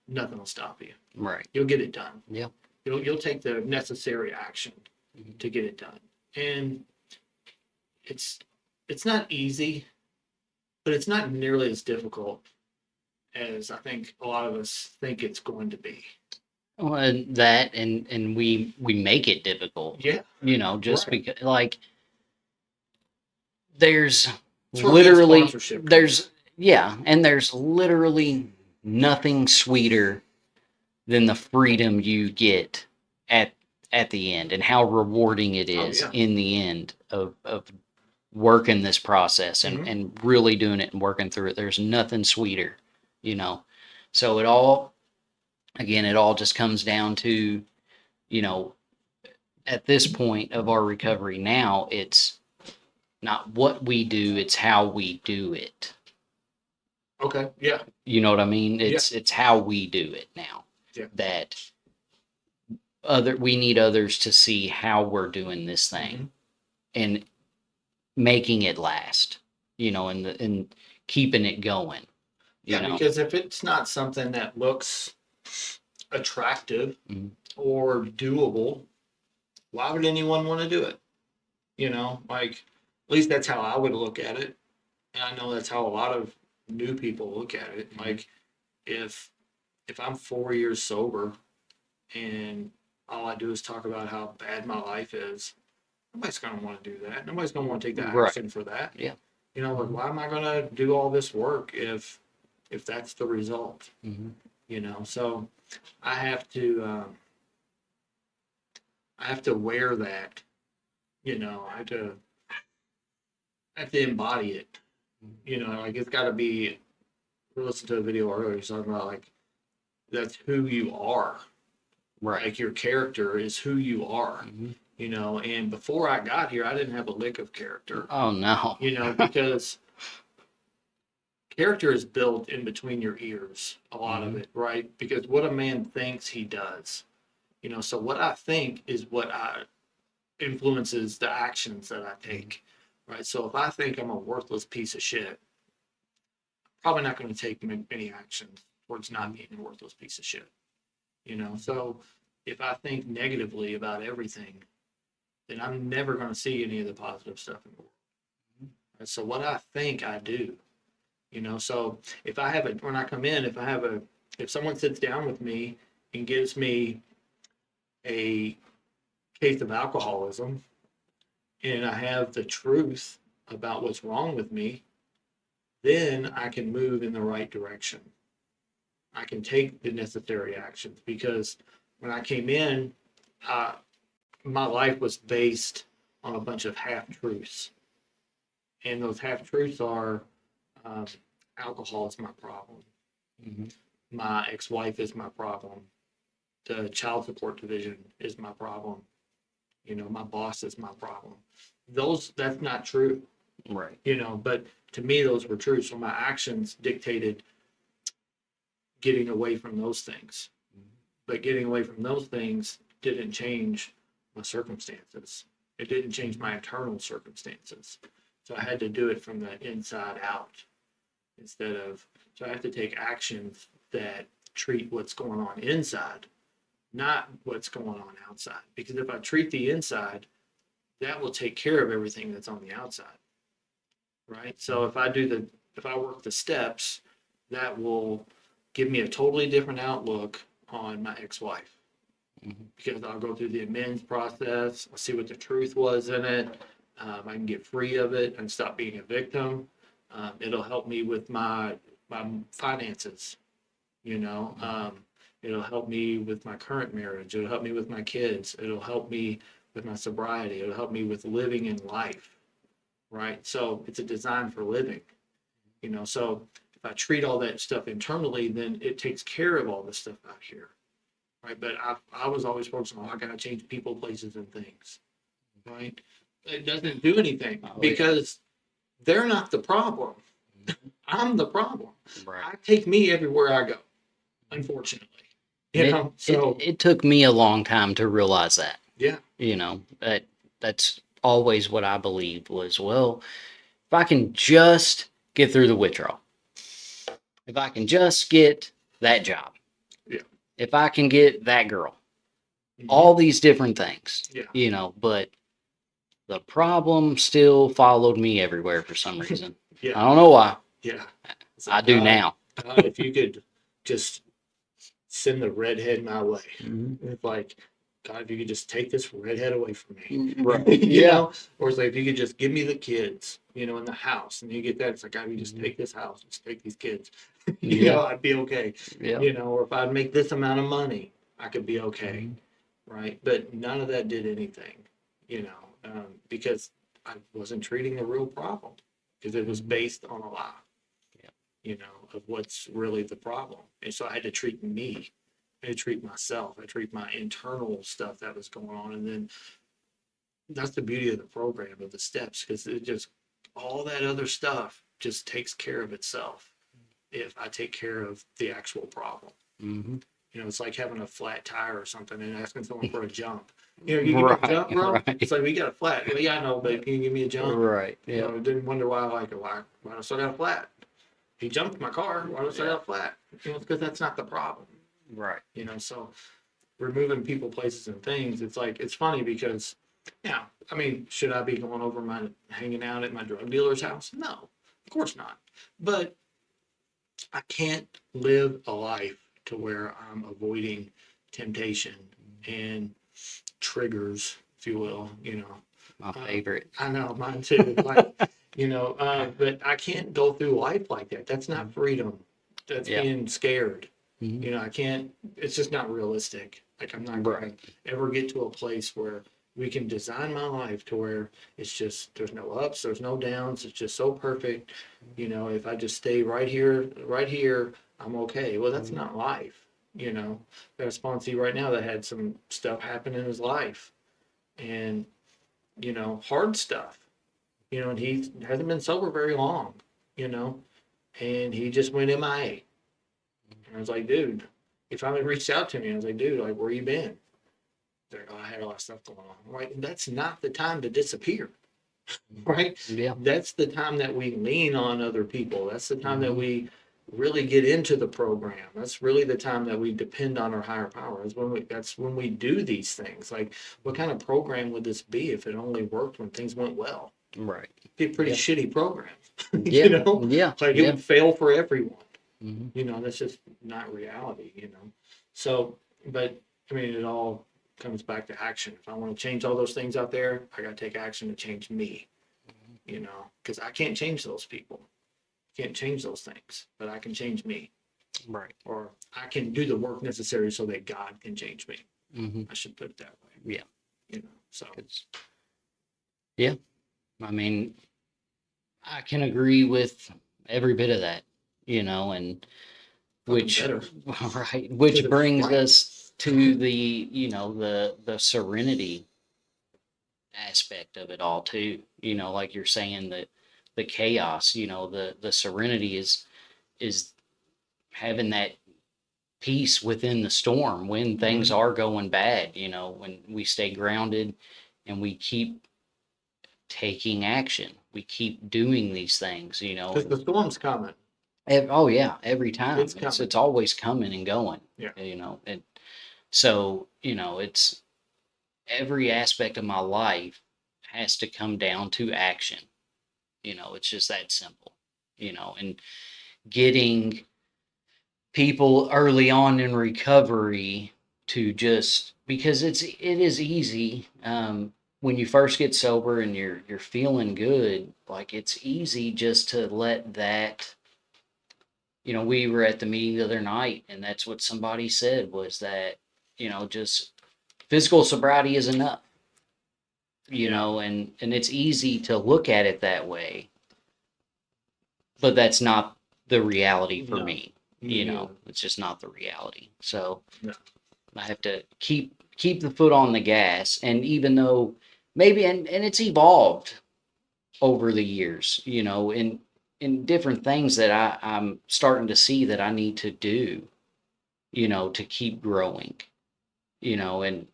nothing will stop you. Right. You'll get it done. Yeah. You'll take the necessary action Mhm. to get it done. And it's not easy, but it's not nearly as difficult as I think a lot of us think it's going to be. Well, and that and we make it difficult. Yeah. Just Right. because there's That's where good literally sponsorship comes there's and there's literally nothing sweeter than the freedom you get at the end and how rewarding it Oh, is yeah. in the end of working this process and, Mhm. and really doing it and working through it. There's nothing sweeter, you know. So it all just comes down to, at this point of our recovery now, it's not what we do, it's how we do it. Okay. Yeah. You know what I mean? It's how we do it now. Yeah. That we need others to see how we're doing this thing Mhm. and making it last, and keeping it going. Yeah, because if it's not something that looks attractive Mhm. or doable, why would anyone want to do it? At least that's how I would look at it. And I know that's how a lot of new people look at it. Like if I'm 4 years sober and all I do is talk about how bad my life is, nobody's gonna want to do that. Nobody's gonna want to take the Right. action for that. Yeah. Why am I gonna do all this work if that's the result? Mhm. So I have to wear that. I have to embody it. Like it's got to be. We listened to a video earlier. He's talking about like that's who you are. Right. Like your character is who you are. Mhm. And before I got here, I didn't have a lick of character. Oh no. Because character is built in between your ears, a lot of Mhm. it, right? Because what a man thinks he does. So what I think is what I influences the actions that I take, right? So if I think I'm a worthless piece of shit, probably not going to take many actions towards not being a worthless piece of shit. So if I think negatively about everything, then I'm never going to see any of the positive stuff in the world. And so what I think I do, so if I have when I come in, if someone sits down with me and gives me a case of alcoholism and I have the truth about what's wrong with me, then I can move in the right direction. I can take the necessary actions because when I came in, my life was based on a bunch of half truths. And those half truths are alcohol is my problem. Mhm. My ex wife is my problem. The child support division is my problem. My boss is my problem. That's not true. Right. But to me, those were true. So my actions dictated getting away from those things. But getting away from those things didn't change my circumstances. It didn't change my internal circumstances. So I had to do it from the inside out instead of, so I have to take actions that treat what's going on inside, not what's going on outside. Because if I treat the inside, that will take care of everything that's on the outside. Right? So if I work the steps, that will give me a totally different outlook on my ex-wife. Because I'll go through the amends process, I'll see what the truth was in it. I can get free of it and stop being a victim. It'll help me with my finances, you know. It'll help me with my current marriage. It'll help me with my kids. It'll help me with my sobriety. It'll help me with living in life, right? So it's a design for living, you know. So if I treat all that stuff internally, then it takes care of all the stuff out here, right? But I was always focused on, I gotta change people, places, and things, right? It doesn't do anything because they're not the problem. I'm the problem. Right. I take me everywhere I go, unfortunately. You know, so it took me a long time to realize that. yeah, You know, that's always what I believed was, well, if I can just get through the withdrawal, if I can just get that job, yeah, if I can get that girl, mhm, all these different things, yeah, you know, but the problem still followed me everywhere for some reason. I yeah, don't know why. yeah. It's I like, do God, now. God, if you could just send the redhead my way, it's like, God, if you could just take this redhead away from me, Right. you Yeah. know, or it's like if you could just give me the kids, you know, in the house, and you get that, it's like, God, if you just take this house, just take these kids, you Yeah. know, I'd be okay, Yeah. you know, or if I'd make this amount of money, I could be okay, right? But none of that did anything, you know, because I wasn't treating the real problem because it was based on a lie, Yeah. you know, of what's really the problem. And so I had to treat me. I treat myself. I treat my internal stuff that was going on. And then that's the beauty of the program, of the steps, because it just, all that other stuff just takes care of itself if I take care of the actual problem. Mm-hmm. You know, it's like having a flat tire or something and asking someone for a jump. You know, you give me a Right. jump, bro. Right. It's like, we got a flat. Well, yeah, I know, but can you give me a jump? Right. You Yeah. know, didn't wonder why I like it. Why do I still got a flat? He jumped my car. Why do I still got a flat? You know, it's because that's not the problem. Right. You know, so removing people, places, and things, it's like, it's funny because, yeah, I mean, should I be going over my, hanging out at my drug dealer's house? No, of course not. But I can't live a life to where I'm avoiding temptation and triggers, if you will, you know. My favorite. I know, mine too. Like, you know, but I can't go through life like that. That's not freedom. That's Yeah. being scared. Mhm. You know, I can't, it's just not realistic. Like, I'm not going to ever get to a place where we can design my life to where it's just, there's no ups, there's no downs. It's just so perfect. You know, if I just stay right here, I'm okay. Well, that's not life. You know, got a sponsee right now that had some stuff happen in his life and, you know, hard stuff, you know, and he hasn't been sober very long, you know, and he just went MIA. And I was like, dude, he finally reached out to me. I was like, dude, like, where you been? They're like, oh, I had a lot of stuff going on. I'm like, that's not the time to disappear, right? Yeah. That's the time that we lean on other people. That's the time that we really get into the program. That's really the time that we depend on our higher power. That's when we do these things. Like, what kind of program would this be if it only worked when things went well? Right. It'd be a pretty Yeah. shitty program. Yeah. You know? Yeah. Like, Yeah. it would fail for everyone. Mhm. You know, that's just not reality, you know. So, but I mean, it all comes back to action. If I want to change all those things out there, I got to take action to change me, you know, because I can't change those people. Can't change those things, but I can change me, Right. or I can do the work necessary so that God can change me. Mm-hmm. I should put it that way. Yeah. You know, so Yeah. I mean, I can agree with every bit of that, you know, and fucking which, better. right, which Because it's brings right. us to the, you know, the serenity aspect of it all too. You know, like you're saying, that the chaos, you know, the serenity is having that peace within the storm when things are going bad, when we stay grounded and we keep taking action. We keep doing these things, Because the storm's coming. Oh yeah, every time. It's It's coming. always coming and going. Yeah. And so, it's every aspect of my life has to come down to action. It's just that simple. And getting people early on in recovery to just because it is easy when you first get sober and you're feeling good, like it's easy just to let that. We were at the meeting the other night, and that's what somebody said was that, just physical sobriety is enough, and it's easy to look at it that way, but that's not the reality for No, me. me neither. It's just not the reality. So No. I have to keep the foot on the gas, and even though maybe and it's evolved over the years, in different things that I'm starting to see that I need to do, to keep growing, and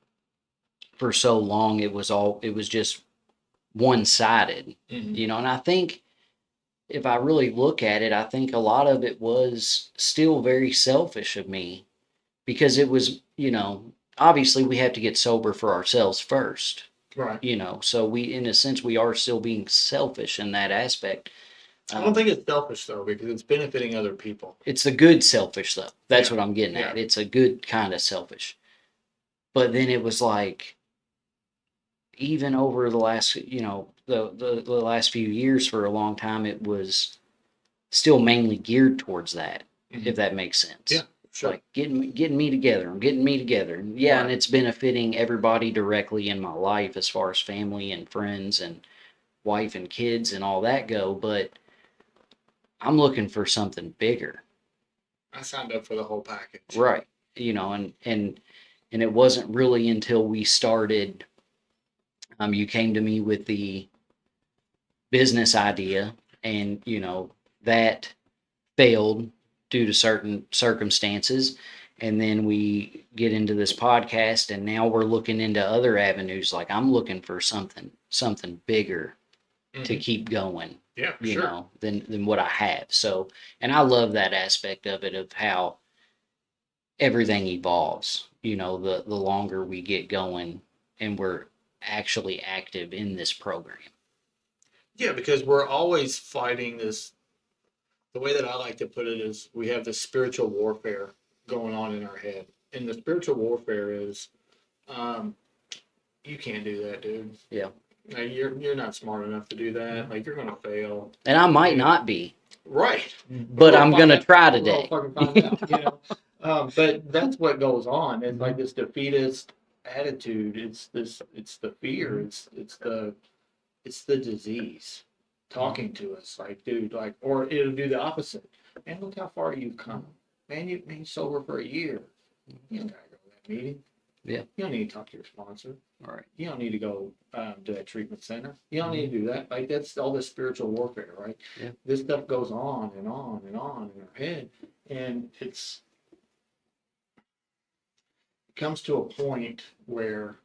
for so long it was just one sided, Mhm. and I think if I really look at it, I think a lot of it was still very selfish of me because it was, obviously we have to get sober for ourselves first, Right. so we, in a sense, we are still being selfish in that aspect. I don't think it's selfish though, because it's benefiting other people. It's the good selfish though. That's Yeah. what I'm getting Yeah. at. It's a good kind of selfish. But then it was like, even over the last, the last few years for a long time, it was still mainly geared towards that, Mhm. if that makes sense. Yeah, sure. Like getting me together. I'm getting me together. And yeah, and Right. it's benefiting everybody directly in my life as far as family and friends and wife and kids and all that go, but I'm looking for something bigger. I signed up for the whole package. Right. And it wasn't really until we started, you came to me with the business idea, and that failed due to certain circumstances, and then we get into this podcast, and now we're looking into other avenues. Like I'm looking for something bigger to Mhm. keep going, Yeah, for sure. than what I have. So, and I love that aspect of it, of how everything evolves, the longer we get going and we're actually active in this program. Yeah, because we're always fighting this. The way that I like to put it is we have this spiritual warfare going on in our head. And the spiritual warfare is, um, you can't do that, dude. Yeah. Like, you're not smart enough to do that. Like, you're gonna fail. And I might And- not be, Right. but I'm going to try We'll today. fucking find out, you know. But that's what goes on. It's like this defeatist attitude. It's the fear. It's the disease talking to us. Like, dude, like, or it'll do the opposite. Man, look how far you've come. Man, you've been sober for a year. You don't gotta go to that meeting. Yeah. You don't need to talk to your sponsor. All right. You don't need to go to that treatment center. You don't need to do that. Like, that's all this spiritual warfare, right? Yeah. This stuff goes on and on and on in our head, and it comes to a point where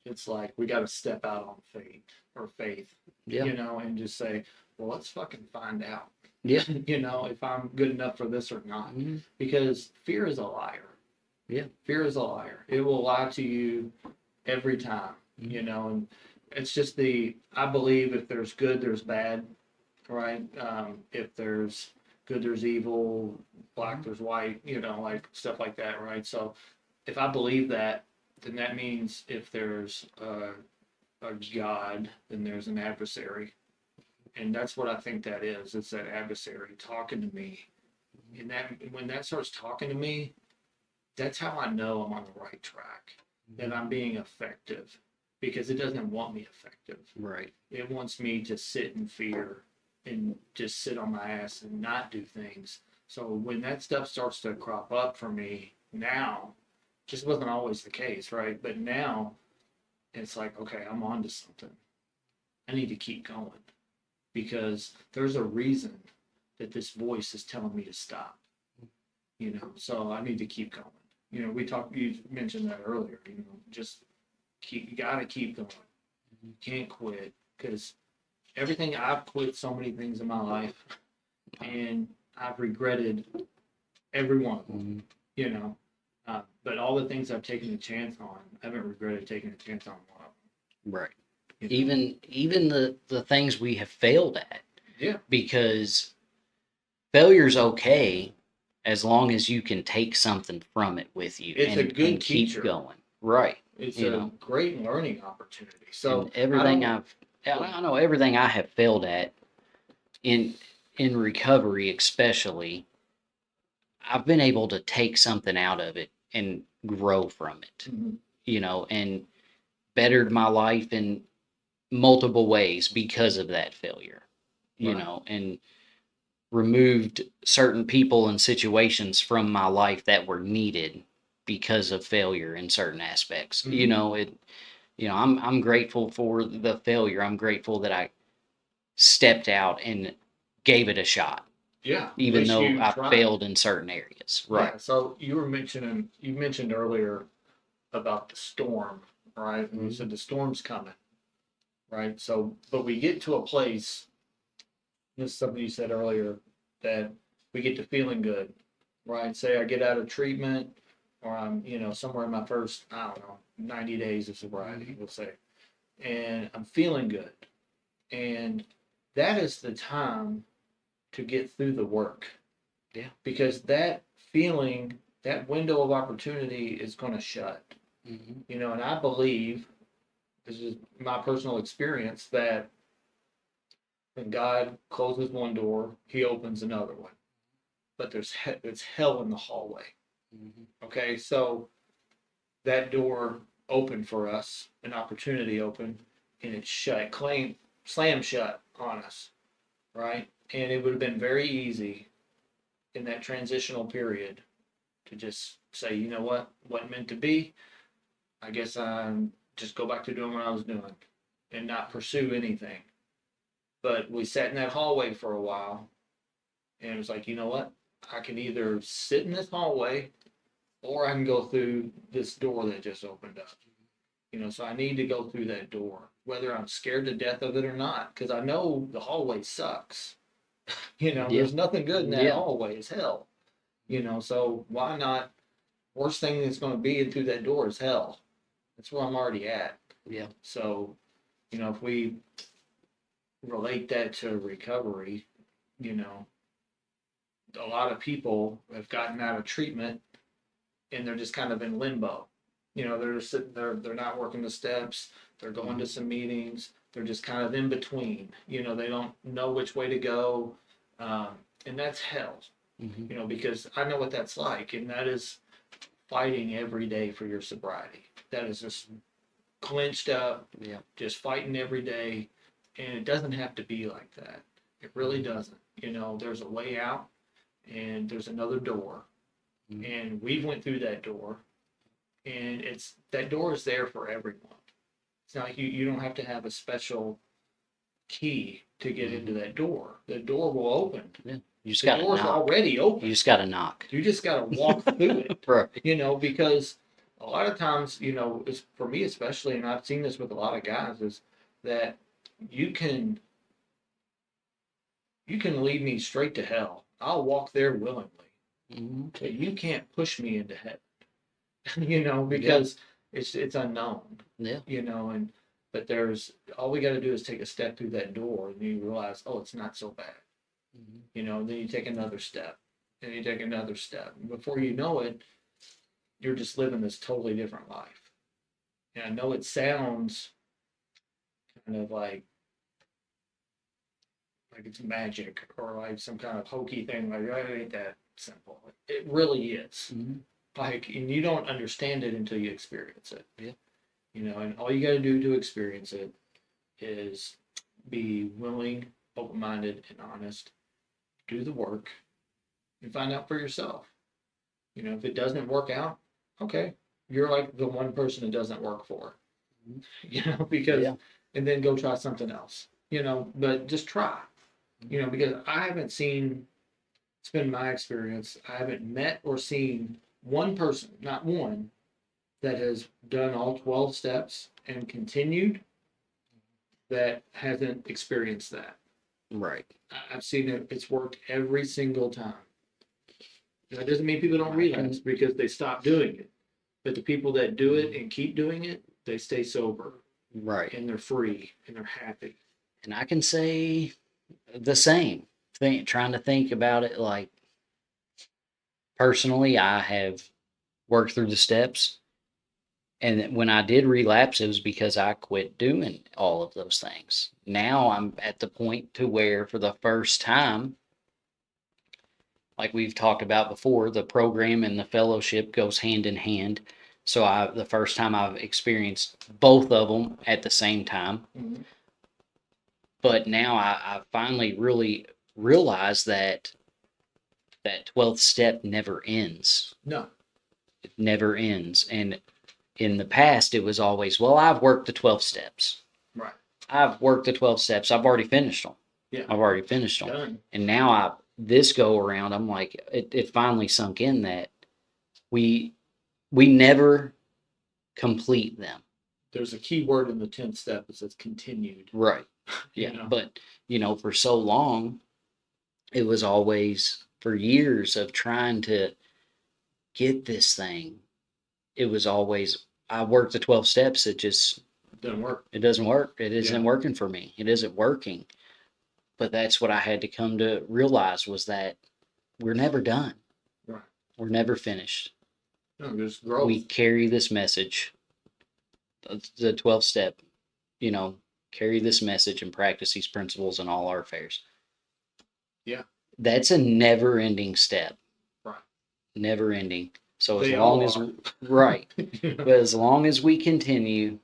it's like we got to step out on faith, Yeah. and just say, well, let's fucking find out, Yeah. if I'm good enough for this or not, Mm-hmm. because fear is a liar. Yeah. Fear is a liar. It will lie to you every time, and it's just I believe if there's good, there's bad, right? If there's good, there's evil, black, there's white, like stuff like that, right? So if I believe that, then that means if there's a God, then there's an adversary. And that's what I think that is. It's that adversary talking to me. And when that starts talking to me, that's how I know I'm on the right track, that I'm being effective, because it doesn't want me effective. Right. It wants me to sit in fear and just sit on my ass and not do things. So when that stuff starts to crop up for me now, just wasn't always the case, right? But now it's like, okay, I'm on to something. I need to keep going, because there's a reason that this voice is telling me to stop. so I need to keep going. You mentioned that earlier, just you gotta keep going. You can't quit because I've quit so many things in my life and I've regretted every one of them, Mhm. you know. But all the things I've taken a chance on, I haven't regretted taking a chance on one of Right. them. Even the things we have failed at, Yeah, because failure's okay as long as you can take something from it with you it's a good and keep teacher. going. Right. It's You a know, great learning opportunity. and So I don't. I know everything I have failed at in recovery especially, I've been able to take something out of it and grow from it, Mhm. and bettered my life in multiple ways because of that failure, Right. and removed certain people and situations from my life that were needed because of failure in certain aspects. Mhm. I'm grateful for the failure. I'm grateful that I stepped out and gave it a shot, Yeah, at even least though you I tried. failed in certain areas. Right. Yeah. So you mentioned earlier about the storm, right? And you Mhm. said the storm's coming, right? So, but we get to a place, this is something you said earlier, that we get to feeling good, right? Say I get out of treatment or I'm, somewhere in my first, I don't know, 90 days of sobriety, we'll say, and I'm feeling good. And that is the time to get through the work Yeah. because that feeling, that window of opportunity is going to shut, Mhm. and I believe this is my personal experience that when God closes one door, He opens another one. But it's hell in the hallway. Mhm. Okay, so that door opened for us, an opportunity opened, and it shut, slam shut on us, right? And it would have been very easy in that transitional period to just say, you know what, wasn't meant to be. I guess I'm just go back to doing what I was doing and not pursue anything. But we sat in that hallway for a while, and it was like, you know what? I can either sit in this hallway or I can go through this door that just opened up. So I need to go through that door, whether I'm scared to death of it or not, because I know the hallway sucks. Yeah. There's nothing good in that Yeah. hallway. It's hell. So why not? Worst thing that's going to be in through that door is hell. That's where I'm already at. Yeah. So, if we relate that to recovery, you know, a lot of people have gotten out of treatment and they're just kind of in limbo. They're just sitting there, they're not working the steps, they're going to some meetings, they're just kind of in between. They don't know which way to go. Um, and that's hell, Mhm. because I know what that's like. And that is fighting every day for your sobriety. That is just clenched up, Yeah. just fighting every day. And it doesn't have to be like that. It really doesn't. There's a way out and there's another door. Mhm. And we went through that door and it's that door is there for everyone. It's not like you don't have to have a special key to get into Mhm. that door. The door will open. Yeah. You just The got to door's knock. already open. You just got to knock. You just got to walk through it, Right. because a lot of times, it's for me especially, and I've seen this with a lot of guys, is that you can you can lead me straight to hell. I'll walk there willingly, Mhm. but you can't push me into heaven, Yeah. because it's unknown, Yeah. and but there's all we got to do is take a step through that door, and you realize, oh, it's not so bad, Mhm. then you take another step, and you take another step, and before you know it, you're just living this totally different life. And I know it sounds kind of like it's magic or like some kind of hokey thing, like oh, it ain't that simple. It really is. Mhm. And you don't understand it until you experience it. Yeah. And all you got to do to experience it is be willing, open minded, and honest. Do the work and find out for yourself. If it doesn't work out, okay, you're like the one person it doesn't work for. Mhm. Because, Yeah. and then go try something else. But just try. Mhm. Because I haven't seen it's been my experience. I haven't met or seen one person, not one, that has done all 12 steps and continued that hasn't experienced that. Right. I've seen it, it's worked every single time. That doesn't mean people don't relapse because they stop doing it. But the people that do it and keep doing it, they stay sober Right. and they're free and they're happy. And I can say the same thing, trying to think about it like personally, I have worked through the steps. And when I did relapse, it was because I quit doing all of those things. Now I'm at the point to where for the first time, like we've talked about before, the program and the fellowship goes hand in hand. So the first time I've experienced both of them at the same time. Mhm. But now I finally really realize that 12th step never ends. No. It never ends. And in the past, it was always, well, I've worked the 12 steps. Right. I've worked the 12 steps. I've already finished them. Yeah. I've already finished them. Done. And now this go around, I'm like, it finally sunk in that we never complete them. There's a key word in the 10th step that says continued. Right. You Yeah. know? But, for so long, it was always for years of trying to get this thing. It was always, I worked the 12 steps. It just Doesn't work. It doesn't work. It isn't Yeah. working for me. It isn't working. But that's what I had to come to realize was that we're never done. Right. We're never finished. No, there's growth. We carry this message, the 12 step, carry this message and practice these principles in all our affairs. Yeah. That's a never ending step. Right. Never ending. So as They long all as, are. right. You know? But as long as we continue,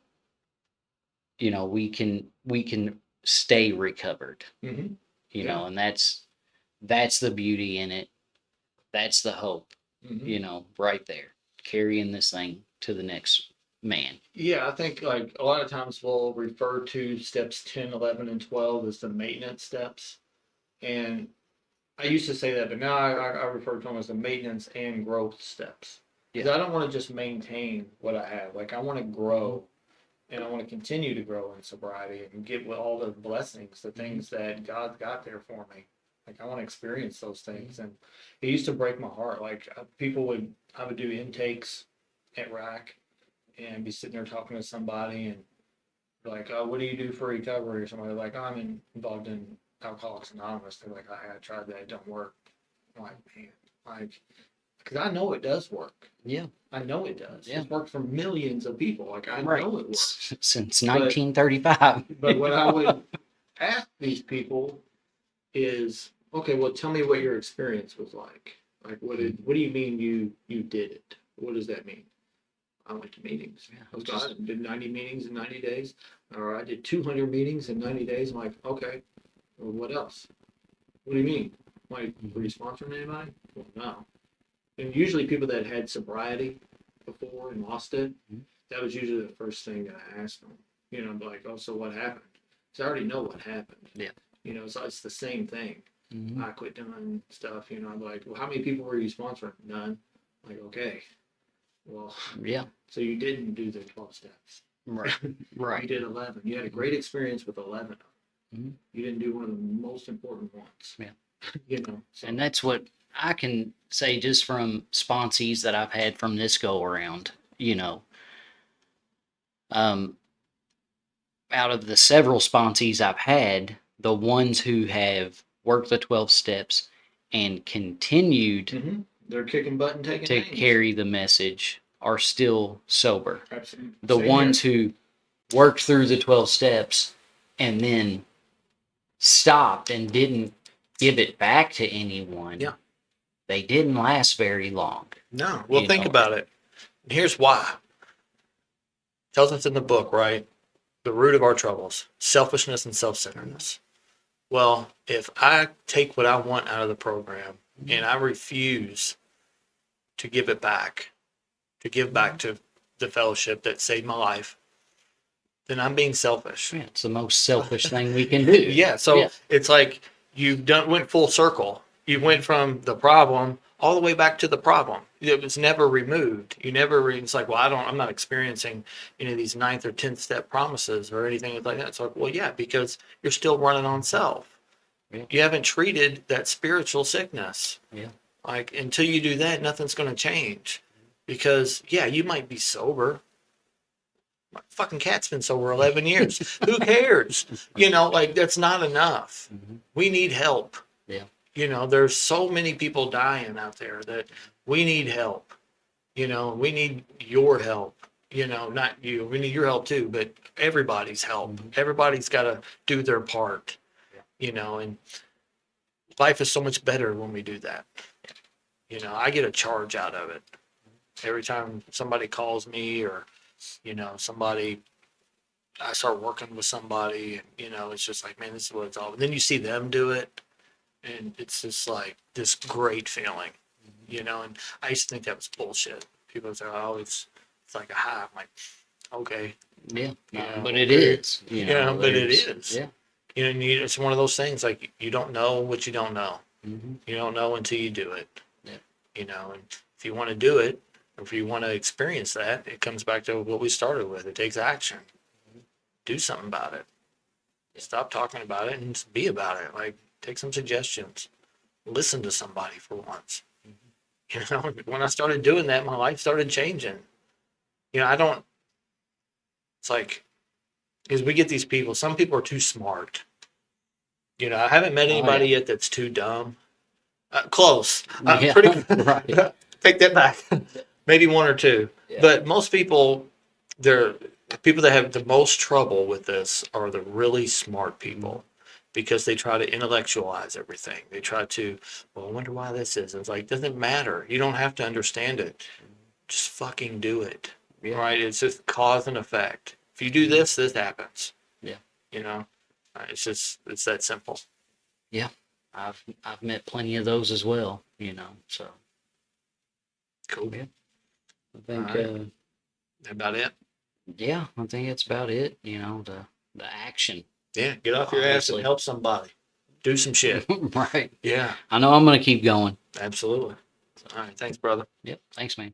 we can stay recovered, Mhm. and that's the beauty in it. That's the hope, Mhm. right there, carrying this thing to the next man. Yeah, I think like a lot of times we'll refer to steps 10, 11, and 12 as the maintenance steps. And I used to say that, but now I refer to them as the maintenance and growth steps. Because I don't want to just maintain what I have. Like I want to grow and I want to continue to grow in sobriety and get with all the blessings, the things that God's got there for me. Like I want to experience those things. And it used to break my heart. Like I would do intakes at RAC and be sitting there talking to somebody and like, oh, what do you do for recovery? Or somebody like, oh, involved in Alcoholics Anonymous. They're like, I tried that, it don't work. I'm like, man, like, because I know it does work. Yeah. I know it does. Yeah. It's worked for millions of people. Like I Right. know it works. Since 1935. But what I would ask these people is, okay, well, tell me what your experience was like. Like, what do you mean you did it? What does that mean? I went to meetings. Yeah, I did 90 meetings in 90 days, or I did 200 meetings in 90 days. I'm like, okay, well, what else? What do you mean? Like, were you sponsoring anybody? Well, no. And usually people that had sobriety before and lost it, that was usually the first thing that I asked them. Like, oh, so what happened? Because I already know what happened. Yeah. So it's the same thing. Mhm. I quit doing stuff. I'm like, well, how many people were you sponsoring? None. I'm like, okay. Well, Yeah. so you didn't do the 12 steps. Right. You Right. did 11. You had a great experience with 11 of them. Mhm. You didn't do one of the most important ones. Yeah. So. And that's what I can say just from sponsees that I've had from this go around, out of the several sponsees I've had, the ones who have worked the 12 steps and continued Mhm. They're kicking butt and taking to names. carry the message are still sober. Absolutely. The Same ones here. who worked through the 12 steps and then stopped and didn't give it back to anyone, Yeah. they didn't last very long. No. Well, You think know. about it. Here's why. Tells us in the book, right? The root of our troubles, selfishness and self-centeredness. Well, if I take what I want out of the program and I refuse to give it back, to give back to the fellowship that saved my life, then I'm being selfish. It's the most selfish thing we can do. Yeah. So Yeah. it's like you went full circle. You went from the problem all the way back to the problem. It was never removed. You never, it's like, well, I'm not experiencing any of these ninth or 10th step promises or anything like that. It's like, well, yeah, because you're still running on self. Yeah. You haven't treated that spiritual sickness. Yeah. Like, until you do that, nothing's going to change. Because, yeah, you might be sober. My fucking cat's been sober 11 years. Who cares? Like, that's not enough. We need help. Yeah. There's so many people dying out there that we need help. We need your help. Not you. We need your help too, but everybody's help. Everybody's got to do their part. And life is so much better when we do that. I get a charge out of it. Every time somebody calls me or, I start working with somebody and, it's just like, man, this is what it's all. And then you see them do it. And it's just like this great feeling, and I used to think that was bullshit. People say, oh, it's like a high. I'm like, okay. Yeah. But it is. But it is. Yeah. And it's one of those things like you don't know what you don't know. Mm-hmm. You don't know until you do it. Yeah. And if you want to do it, or if you want to experience that, it comes back to what we started with. It takes action. Do something about it. Stop talking about it and just be about it. Like, take some suggestions. Listen to somebody for once. When I started doing that, my life started changing. It's like, because we get these people, some people are too smart. I haven't met anybody yet that's too dumb. Close. Yeah, Pretty right. Take that back. Maybe one or two. Yeah. But most people, the people that have the most trouble with this are the really smart people. Because they try to intellectualize everything. They try to, well, I wonder why this is. It's like, it doesn't matter. You don't have to understand it. Just fucking do it. Yeah. Right? It's just cause and effect. If you do this, this happens. Yeah. It's that simple. Yeah. I've met plenty of those as well, so. Cool. Yeah. I think, Alright. That about it? yeah, I think that's about it, the action. Yeah. Get off your ass Obviously. and help somebody. Do some shit. Right. Yeah. I know I'm going to keep going. Absolutely. All right. Thanks, brother. Yep. Thanks, man.